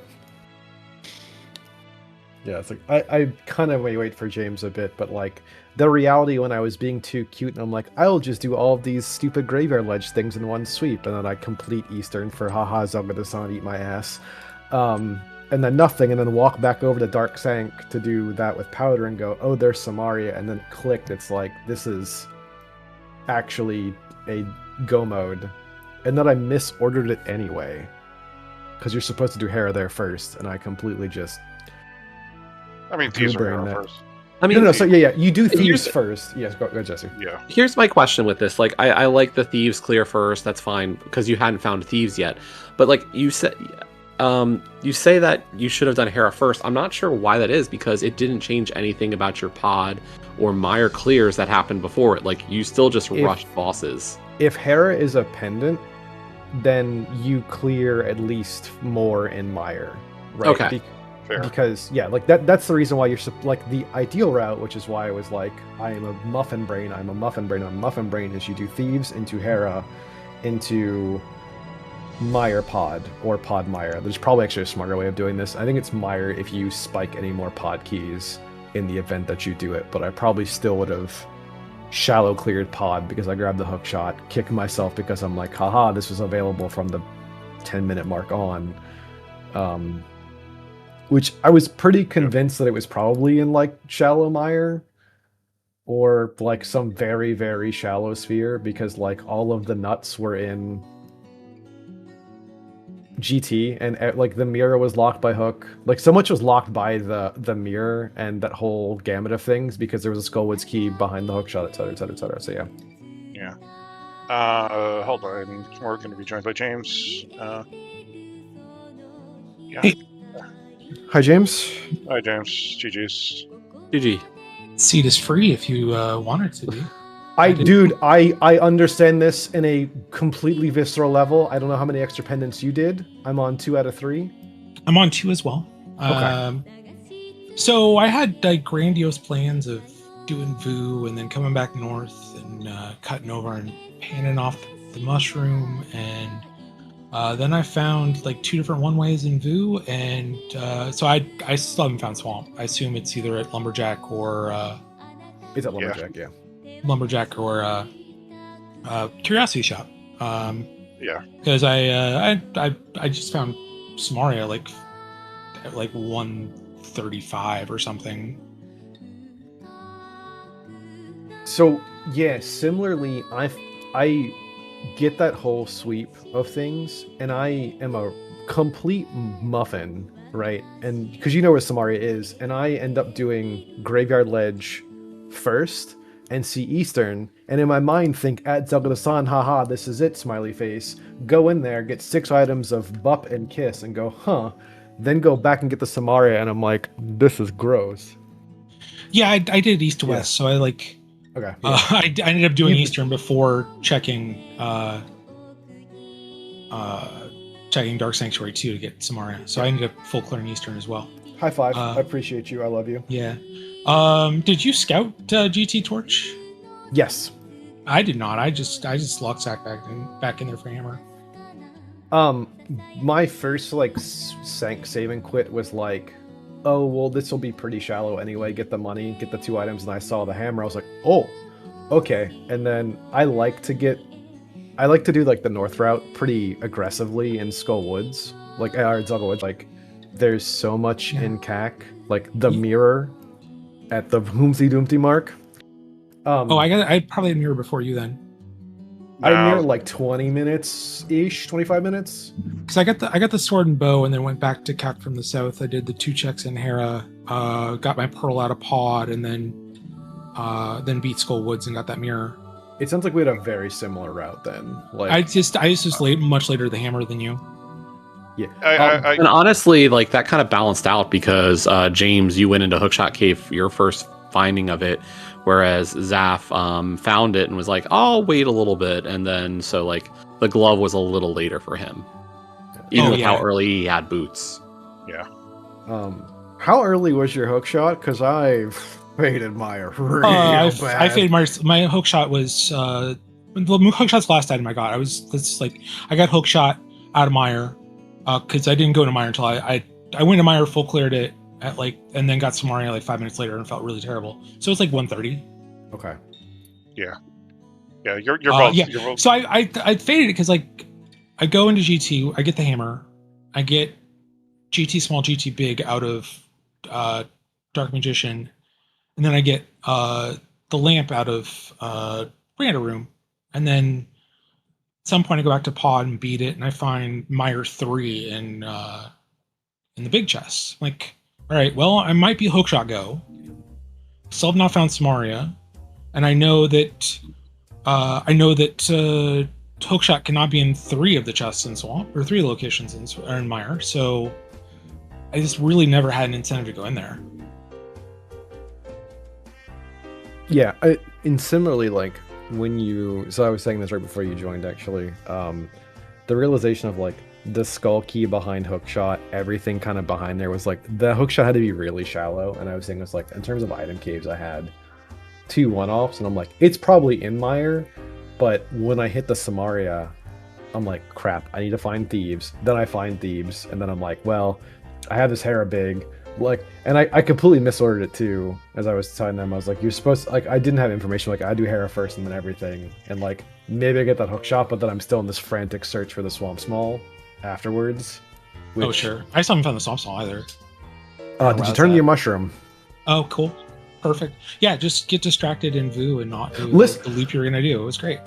yeah, it's like I kind of wait for James a bit, but like the reality when I was being too cute, and I'm like, I'll just do all of these stupid graveyard ledge things in one sweep, and then I complete Eastern for haha Zelda eat my ass, and then nothing, and then walk back over to Dark Sank to do that with Powder and go, oh, there's Samaria, and then clicked, it's like, this is actually a go mode, and then I misordered it anyway, because you're supposed to do Hera there first, and I completely just... I mean, Thieves are Hera first. I mean, no, so yeah, you do Thieves first. Yes, go Jesse. Yeah. Here's my question with this. Like, I like the Thieves clear first. That's fine because you hadn't found Thieves yet. But like you say that you should have done Hera first. I'm not sure why that is because it didn't change anything about your pod or Mire clears that happened before it. Like you still just rushed bosses. If Hera is a pendant, then you clear at least more in Mire, right? Okay. Because yeah, like that's the reason why you're like the ideal route, which is why I was like, I am a muffin brain, I'm a muffin brain is you do Thieves into Hera into Mire pod or pod Mire. There's probably actually a smarter way of doing this. I think it's Mire if you spike any more pod keys in the event that you do it, but I probably still would have shallow cleared pod because I grabbed the hook shot, kicked myself because I'm like, haha, this was available from the 10-minute mark on. Which I was pretty convinced that it was probably in like shallow Mire or like some very, very shallow sphere because like all of the nuts were in GT and like the mirror was locked by hook. Like so much was locked by the mirror and that whole gamut of things because there was a Skullwoods key behind the hook shot, etc., etc., etc. So yeah. Yeah. Hold on. We're going to be joined by James. Yeah. Hey. Hi, James. Hi, James. GG's. GG. Seat is free if you want it to be. I understand this in a completely visceral level. I don't know how many extra pendants you did. I'm on 2 out of 3. I'm on 2 as well. Okay. So I had like grandiose plans of doing VOO and then coming back north and cutting over and panning off the mushroom, and then I found like 2 different one-ways in VOO, and so I still haven't found Swamp. I assume it's either at Lumberjack or It's at Lumberjack, yeah. Lumberjack or Curiosity Shop. Yeah. Because I just found Samaria like at like 135 or something. So yeah, similarly, I get that whole sweep of things, and I am a complete muffin, right? And because you know where Samaria is, and I end up doing Graveyard Ledge first and see Eastern, and in my mind think at Zelda-san, haha, this is it, smiley face. Go in there, get 6 items of Bup and Kiss, and go, huh. Then go back and get the Samaria, and I'm like, this is gross. Yeah, I did east to west, so I like. Okay. Yeah. I ended up doing Eastern before checking checking Dark Sanctuary 2 to get Samaria. So I ended up full clearing Eastern as well. High five. I appreciate you. I love you. Yeah. Did you scout GT Torch? Yes. I did not. I just locked Sack back in there for Hammer. My first like Sank save and quit was like, oh well, this will be pretty shallow anyway. Get the money, get the 2 items, and I saw the hammer. I was like, oh, okay. And then I like to do like the north route pretty aggressively in Skull Woods, like or Zelda Woods. Like, there's so much in CAC, like the mirror at the Hoomsy Doomty mark. I probably had mirror before you then. I mirrored like 20 minutes ish, 25 minutes. Because I got the sword and bow, and then went back to CAC from the south. I did the 2 checks in Hera, got my pearl out of pod, and then beat Skull Woods and got that mirror. It sounds like we had a very similar route then. Like I just much later to the hammer than you. Yeah. And honestly, like that kind of balanced out because James, you went into Hookshot Cave, your first finding of it, whereas Zaph found it and was like, I'll wait a little bit, and then so like the glove was a little later for him, even with yeah. how early he had boots. Yeah. How early was your hook shot? Because I faded Meyer real I bad. faded my hook shot was the hook shot's the last item I got. I got hook shot out of Meyer because I didn't go into Meyer until I went to Meyer, full cleared it at and then got Samaria like 5 minutes later and felt really terrible. So it's like 1:30. Okay. Yeah. Yeah. You're both. Yeah. You're both. So I faded it because I go into GT, I get the hammer, I get GT small, GT big out of Dark Magician, and then I get the lamp out of Random Room, and then at some point I go back to Pod and beat it, and I find Meyer 3 in the big chest. I'm like, all right, well, I might be hookshot go. Still have not found Samaria, and I know that hookshot cannot be in 3 of the chests in Swamp, or 3 of the locations in Meyer. So I just really never had an incentive to go in there. Yeah, and similarly, like so I was saying this right before you joined, actually. The realization of like the skull key behind hookshot, everything kind of behind there was like the hookshot had to be really shallow, and I was saying it's like in terms of item caves, I had 2 one-offs, and I'm like, it's probably in Meyer, but when I hit the Samaria, I'm like, crap, I need to find thieves. Then I find thieves, and then I'm like, well, I have this Harabig, like, and I completely misordered it too. As I was telling them, I was like, you're supposed to, like, I didn't have information, like, I do Hera first and then everything, and like, maybe I get that hook shot, but then I'm still in this frantic search for the Swamp Small afterwards. Oh, sure. I still haven't found the Swamp Small either. Did you turn your mushroom? Oh, cool. Perfect. Yeah, just get distracted in Vu and not do the loop you're gonna do. It was great.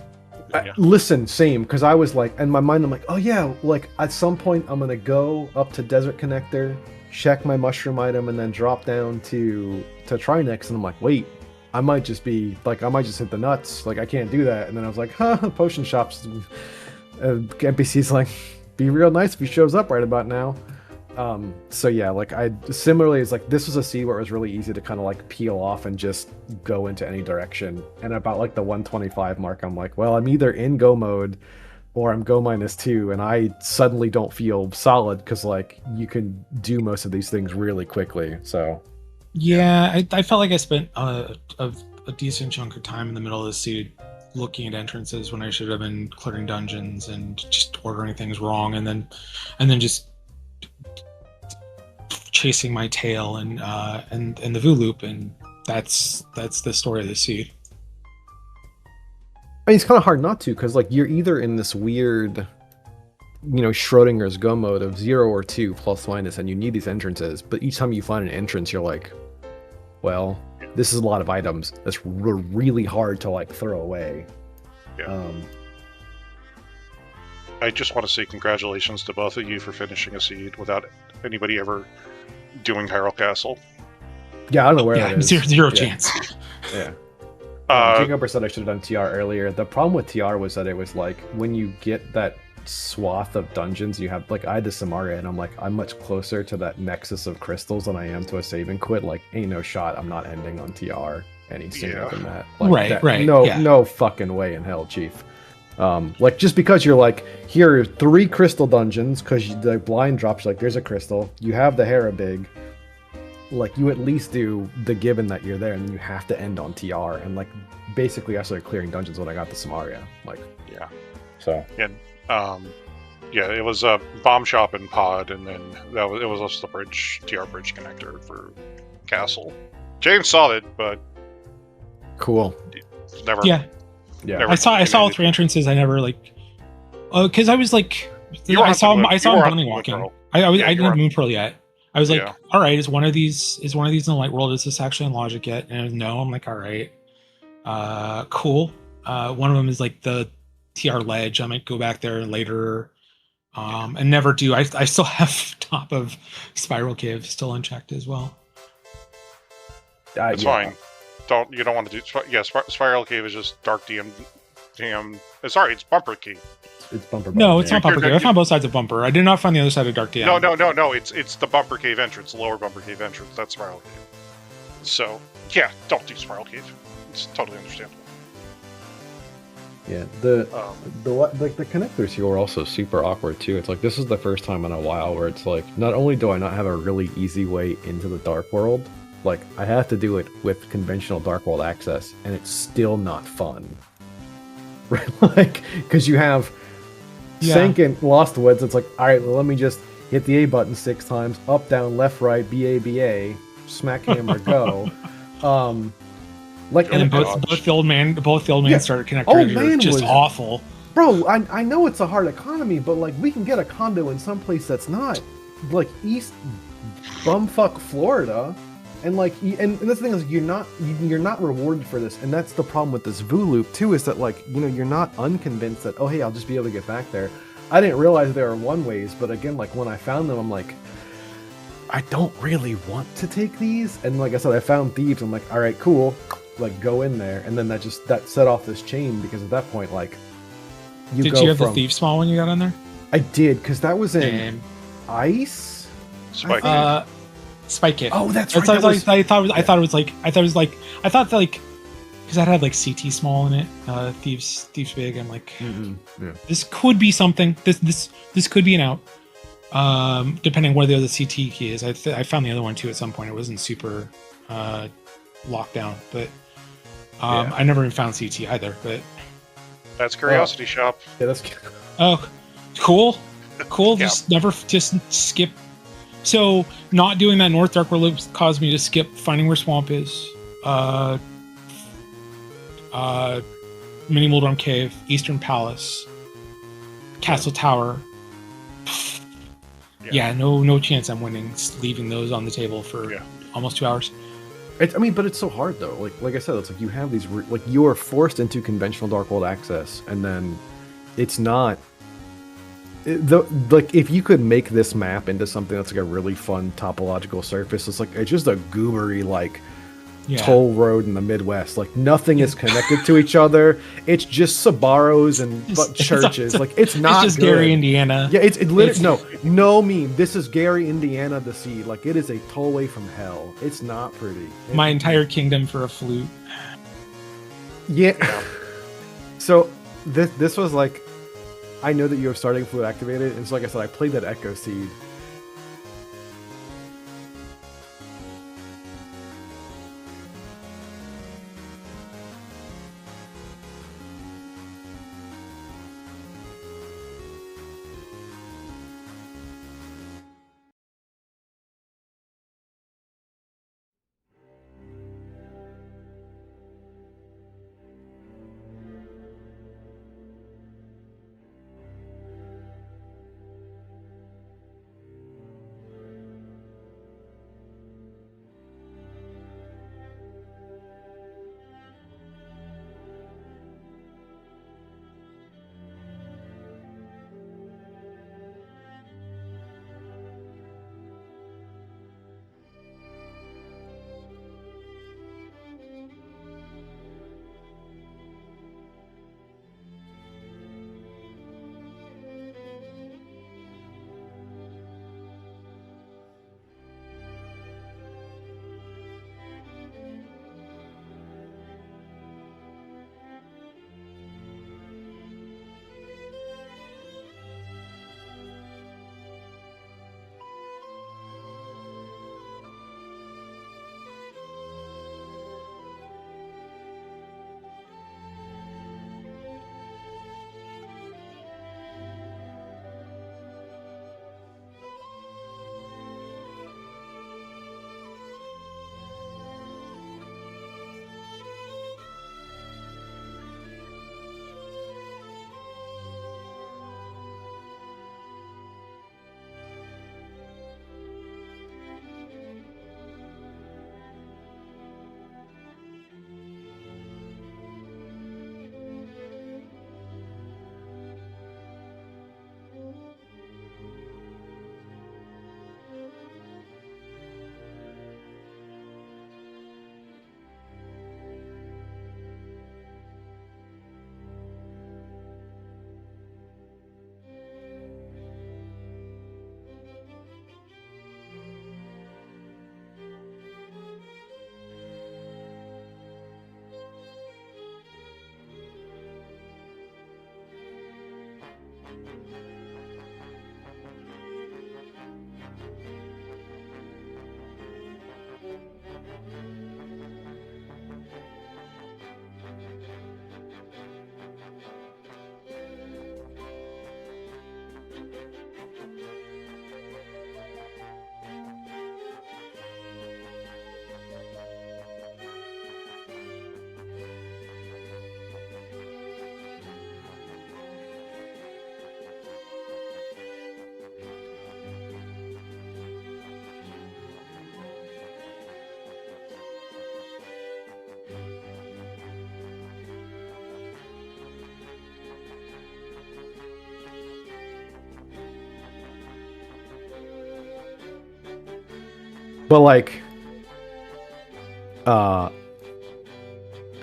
Listen, same, because I was like, in my mind, I'm like, oh yeah, like at some point I'm gonna go up to Desert Connector, check my mushroom item, and then drop down to Trinex, and I'm like, wait, I might just hit the nuts, like I can't do that. And then I was like, potion shops, NPC's like, be real nice if he shows up right about now. So yeah, like similarly, it's like this was a seed where it was really easy to kind of like peel off and just go into any direction. And about like the 125 mark, I'm like, well, I'm either in go mode or I'm go -2, and I suddenly don't feel solid because like you can do most of these things really quickly. So yeah, I felt like I spent a decent chunk of time in the middle of the seed looking at entrances when I should have been clearing dungeons and just ordering things wrong, and then just chasing my tail and the Vu loop, and that's the story of the seed. I mean, it's kind of hard not to, because like you're either in this weird, Schrodinger's go mode of 0 or 2 plus minus, and you need these entrances, but each time you find an entrance, you're like, well, this is a lot of items that's really hard to like throw away. Yeah. I just want to say congratulations to both of you for finishing a seed without anybody ever doing Hyrule Castle. Yeah, I don't know where that is. Zero chance. Yeah. Jacob said I should have done TR earlier. The problem with TR was that it was like when you get that swath of dungeons, you have like I had the Samaria, and I'm like, I'm much closer to that nexus of crystals than I am to a save and quit. Like, ain't no shot I'm not ending on TR any sooner than that. Like, right. No fucking way in hell, Chief. Like just because you're like, here are 3 crystal dungeons, because the blind drops, like there's a crystal, you have the Harabig, like you at least do the given that you're there, and then you have to end on TR. And like basically I started clearing dungeons when I got the Samaria. Like, yeah. So and it was a bomb shop and Pod, and then it was also the TR bridge connector for Castle. James saw it, but cool. Never. Yeah. I saw all 3 entrances. I never because I was like, I saw him bunny walking. I didn't have Moon Pearl yet. I was like, all right, is one of these in the Light World? Is this actually in Logic yet? And no, I'm like, all right, cool. One of them is like the TR ledge. I might go back there later, and never do. I still have top of Spiral Cave still unchecked as well. That's fine. You don't want to do. Spiral Cave is just dark DM. Sorry, it's Bumper Cave. It's Bumper. No, it's not Bumper Cave. I found both sides of Bumper. I did not find the other side of Dark DM. No. It's the Bumper Cave entrance, the lower Bumper Cave entrance. That's Spiral Cave. So yeah, don't do Spiral Cave. It's totally understandable. Yeah, Um, the connectors here are also super awkward too. It's like this is the first time in a while where it's like not only do I not have a really easy way into the Dark World, like I have to do it with conventional Dark World access, and it's still not fun. Right? Like because you have Sank and Lost Woods. It's like all right, well, let me just hit the A button 6 times, up, down, left, right, BA, smack hammer, go. Like And both the old man starter connectors are just awful. Bro, I know it's a hard economy, but like we can get a condo in some place that's not like East bumfuck Florida, and like and this thing is you're not rewarded for this, and that's the problem with this VU loop too, is that like you're not unconvinced that oh hey I'll just be able to get back there. I didn't realize there are one ways, but again like when I found them I'm like I don't really want to take these, and like I said I found thieves. I'm like all right cool. Like go in there, and then that set off this chain because at that point like did you have the thief small when you got on there? I did because that was in ice Spike. Spike Kit. Oh, that's right. I thought it was like because that had like CT small in it. Thieves big. I'm like, this could be something. This could be an out. Depending where the other CT key is. I found the other one too at some point. It wasn't super locked down, but I never even found CT either. But that's Curiosity Shop. Yeah, that's cool. Yeah. Just skip. So not doing that North Dark World loop caused me to skip finding where Swamp is, Mini Moldrum Cave, Eastern Palace, Castle Tower. Yeah, no chance I'm winning. Leaving those on the table for almost 2 hours. But it's so hard though. Like I said, it's like you have these like you are forced into conventional Dark World access, and then it's not. Like if you could make this map into something that's like a really fun topological surface, it's just a goobery like toll road in the Midwest. Like nothing is connected to each other. It's just Sabaros and churches. Like it's not just good. Gary, Indiana. Yeah, it's literally no meme. This is Gary, Indiana, the seed. Like it is a tollway from hell. It's not pretty. My entire kingdom for a flute. Yeah. So this was like, I know that you have starting flute activated, and so like I said, I played that Echo Seed. But like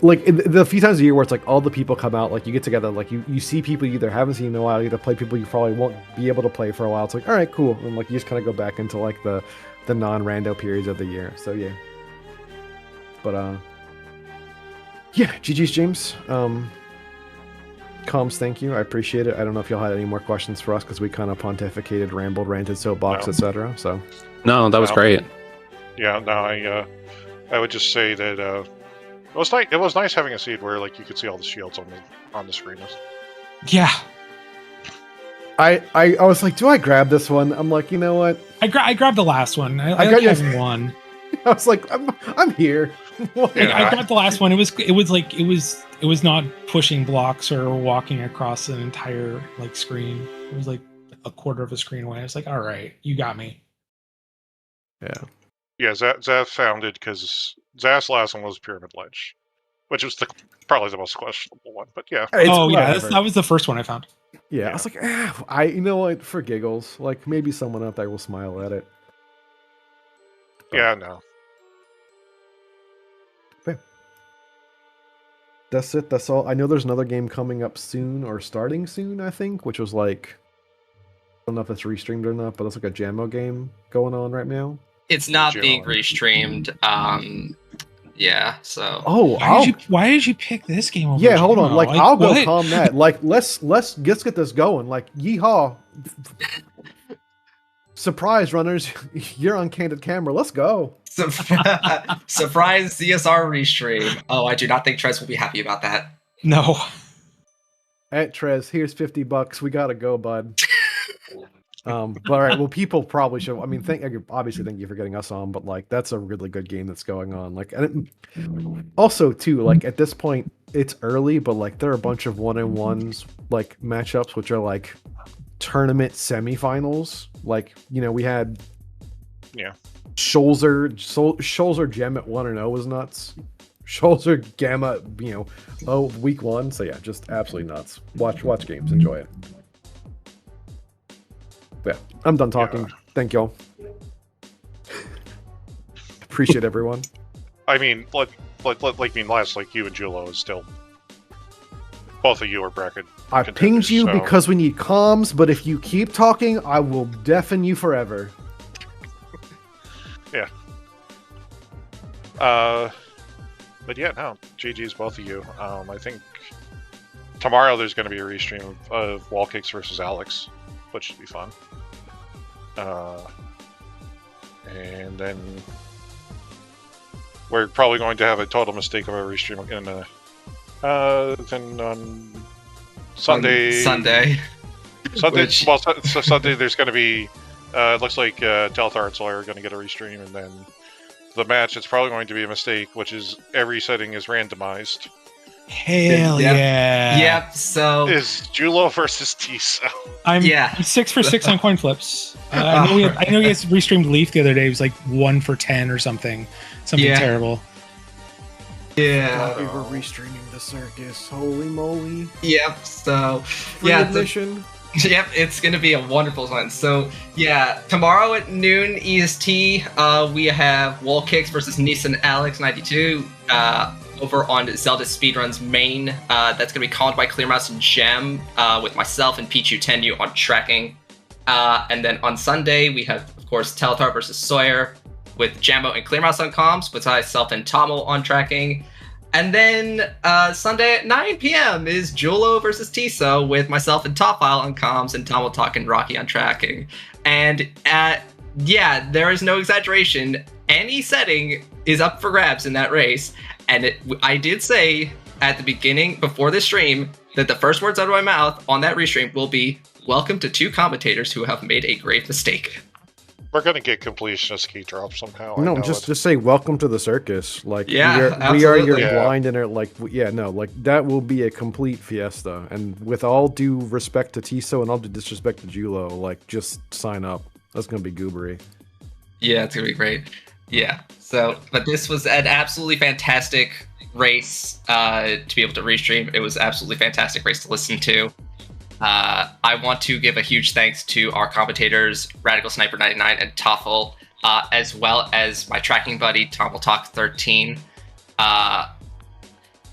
the few times a year where it's like all the people come out, like you get together, like you see people you either haven't seen in a while, you either play people you probably won't be able to play for a while. It's like, all right, cool, and like you just kind of go back into like the non-rando periods of the year. So yeah, but yeah, GG's James. Comms, thank you, I appreciate it. I don't know if y'all had any more questions for us because we kind of pontificated, rambled, ranted, soapbox, etc. So no, that was great. Yeah, no, I would just say that it was nice. It was nice having a seed where like you could see all the shields on the screen. Yeah. I was like, do I grab this one? I'm like, you know what? I grabbed the last one. I like having one. I was like, I'm here. I grabbed the last one. It was not pushing blocks or walking across an entire like screen. It was like a quarter of a screen away. I was like, all right, you got me. Yeah. Yeah, Zaph found it because Zaph's last one was Pyramid Ledge, which was probably the most questionable one. But yeah. That was the first one I found. Yeah, I was like, you know what? For giggles, like maybe someone out there will smile at it. Yeah, no. Okay. That's it. That's all. I know there's another game coming up soon or starting soon, I think, which was like, I don't know if it's restreamed or not, but it's like a Jammo game going on right now. It's not being restreamed. Yeah, so. Oh, why did you pick this game over? Yeah, hold on. Like I'll go what? calm that. Like let's get this going. Like yeehaw. Surprise, runners! You're on candid camera. Let's go. Surprise CSR restream. Oh, I do not think Trez will be happy about that. No. At Trez, here's $50. We gotta go, bud. But all right, well, people probably should. I mean, obviously, thank you for getting us on, but like, that's a really good game that's going on. Like, and also too, like at this point, it's early, but like there are a bunch of 1-on-1s like matchups, which are like tournament semifinals. Like, you know, we had Scholzer Gem at 1-0 was nuts. Scholzer Gamma, you know, week 1. So yeah, just absolutely nuts. Watch games, enjoy it. Yeah, I'm done talking. Yeah. Thank y'all. Appreciate everyone. I mean, last like you and Julo is still both of you are bracket. I pinged you because we need comms, but if you keep talking, I will deafen you forever. Yeah. But yeah, no, GG's both of you. I think tomorrow there's going to be a restream of Wall Kicks versus Alex, which should be fun. And then we're probably going to have a total mistake of a restream then on Sunday. Which... Well, so Sunday there's going to be. It looks like Telthar and Sawyer are going to get a restream, and then the match. It's probably going to be a mistake, which is every setting is randomized. Hell yeah! Yep. So is Julo versus Tiso. I'm 6 for 6 on coin flips. I know he has restreamed Leaf the other day. It was like 1 for 10 or something terrible. Yeah, we were restreaming the circus. Holy moly! Yep. So free admission. Yep, it's going to be a wonderful one. So, yeah, tomorrow at noon EST, we have Wall Kicks versus Nissan Alex 92 over on Zelda Speedruns main. That's going to be called by Clearmouse and Gem with myself and Pichu Tenyu on tracking. And then on Sunday, we have, of course, Telthar versus Sawyer with Jambo and Clearmouse on comms, with myself and Tomo on tracking. And then Sunday at 9 p.m. is Julo versus Tiso with myself and Topfile on comms and Tomo talking Rocky on tracking. And there is no exaggeration. Any setting is up for grabs in that race. And I did say at the beginning, before the stream, that the first words out of my mouth on that restream will be, "Welcome to 2 commentators who have made a grave mistake." We're gonna get completionist key drop somehow. No, just say welcome to the circus. Like we are your blind and that will be a complete fiesta. And with all due respect to Tiso and all due disrespect to Julo, like just sign up. That's gonna be goobery. Yeah, it's gonna be great. Yeah. So, but this was an absolutely fantastic race to be able to restream. It was absolutely fantastic race to listen to. I want to give a huge thanks to our commentators, Radical Sniper 99 and Toffel. as well as my tracking buddy, TombleTalk13.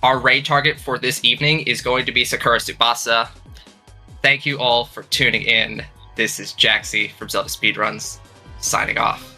Our raid target for this evening is going to be Sakura Tsubasa. Thank you all for tuning in. This is Jaxie from Zelda Speedruns, signing off.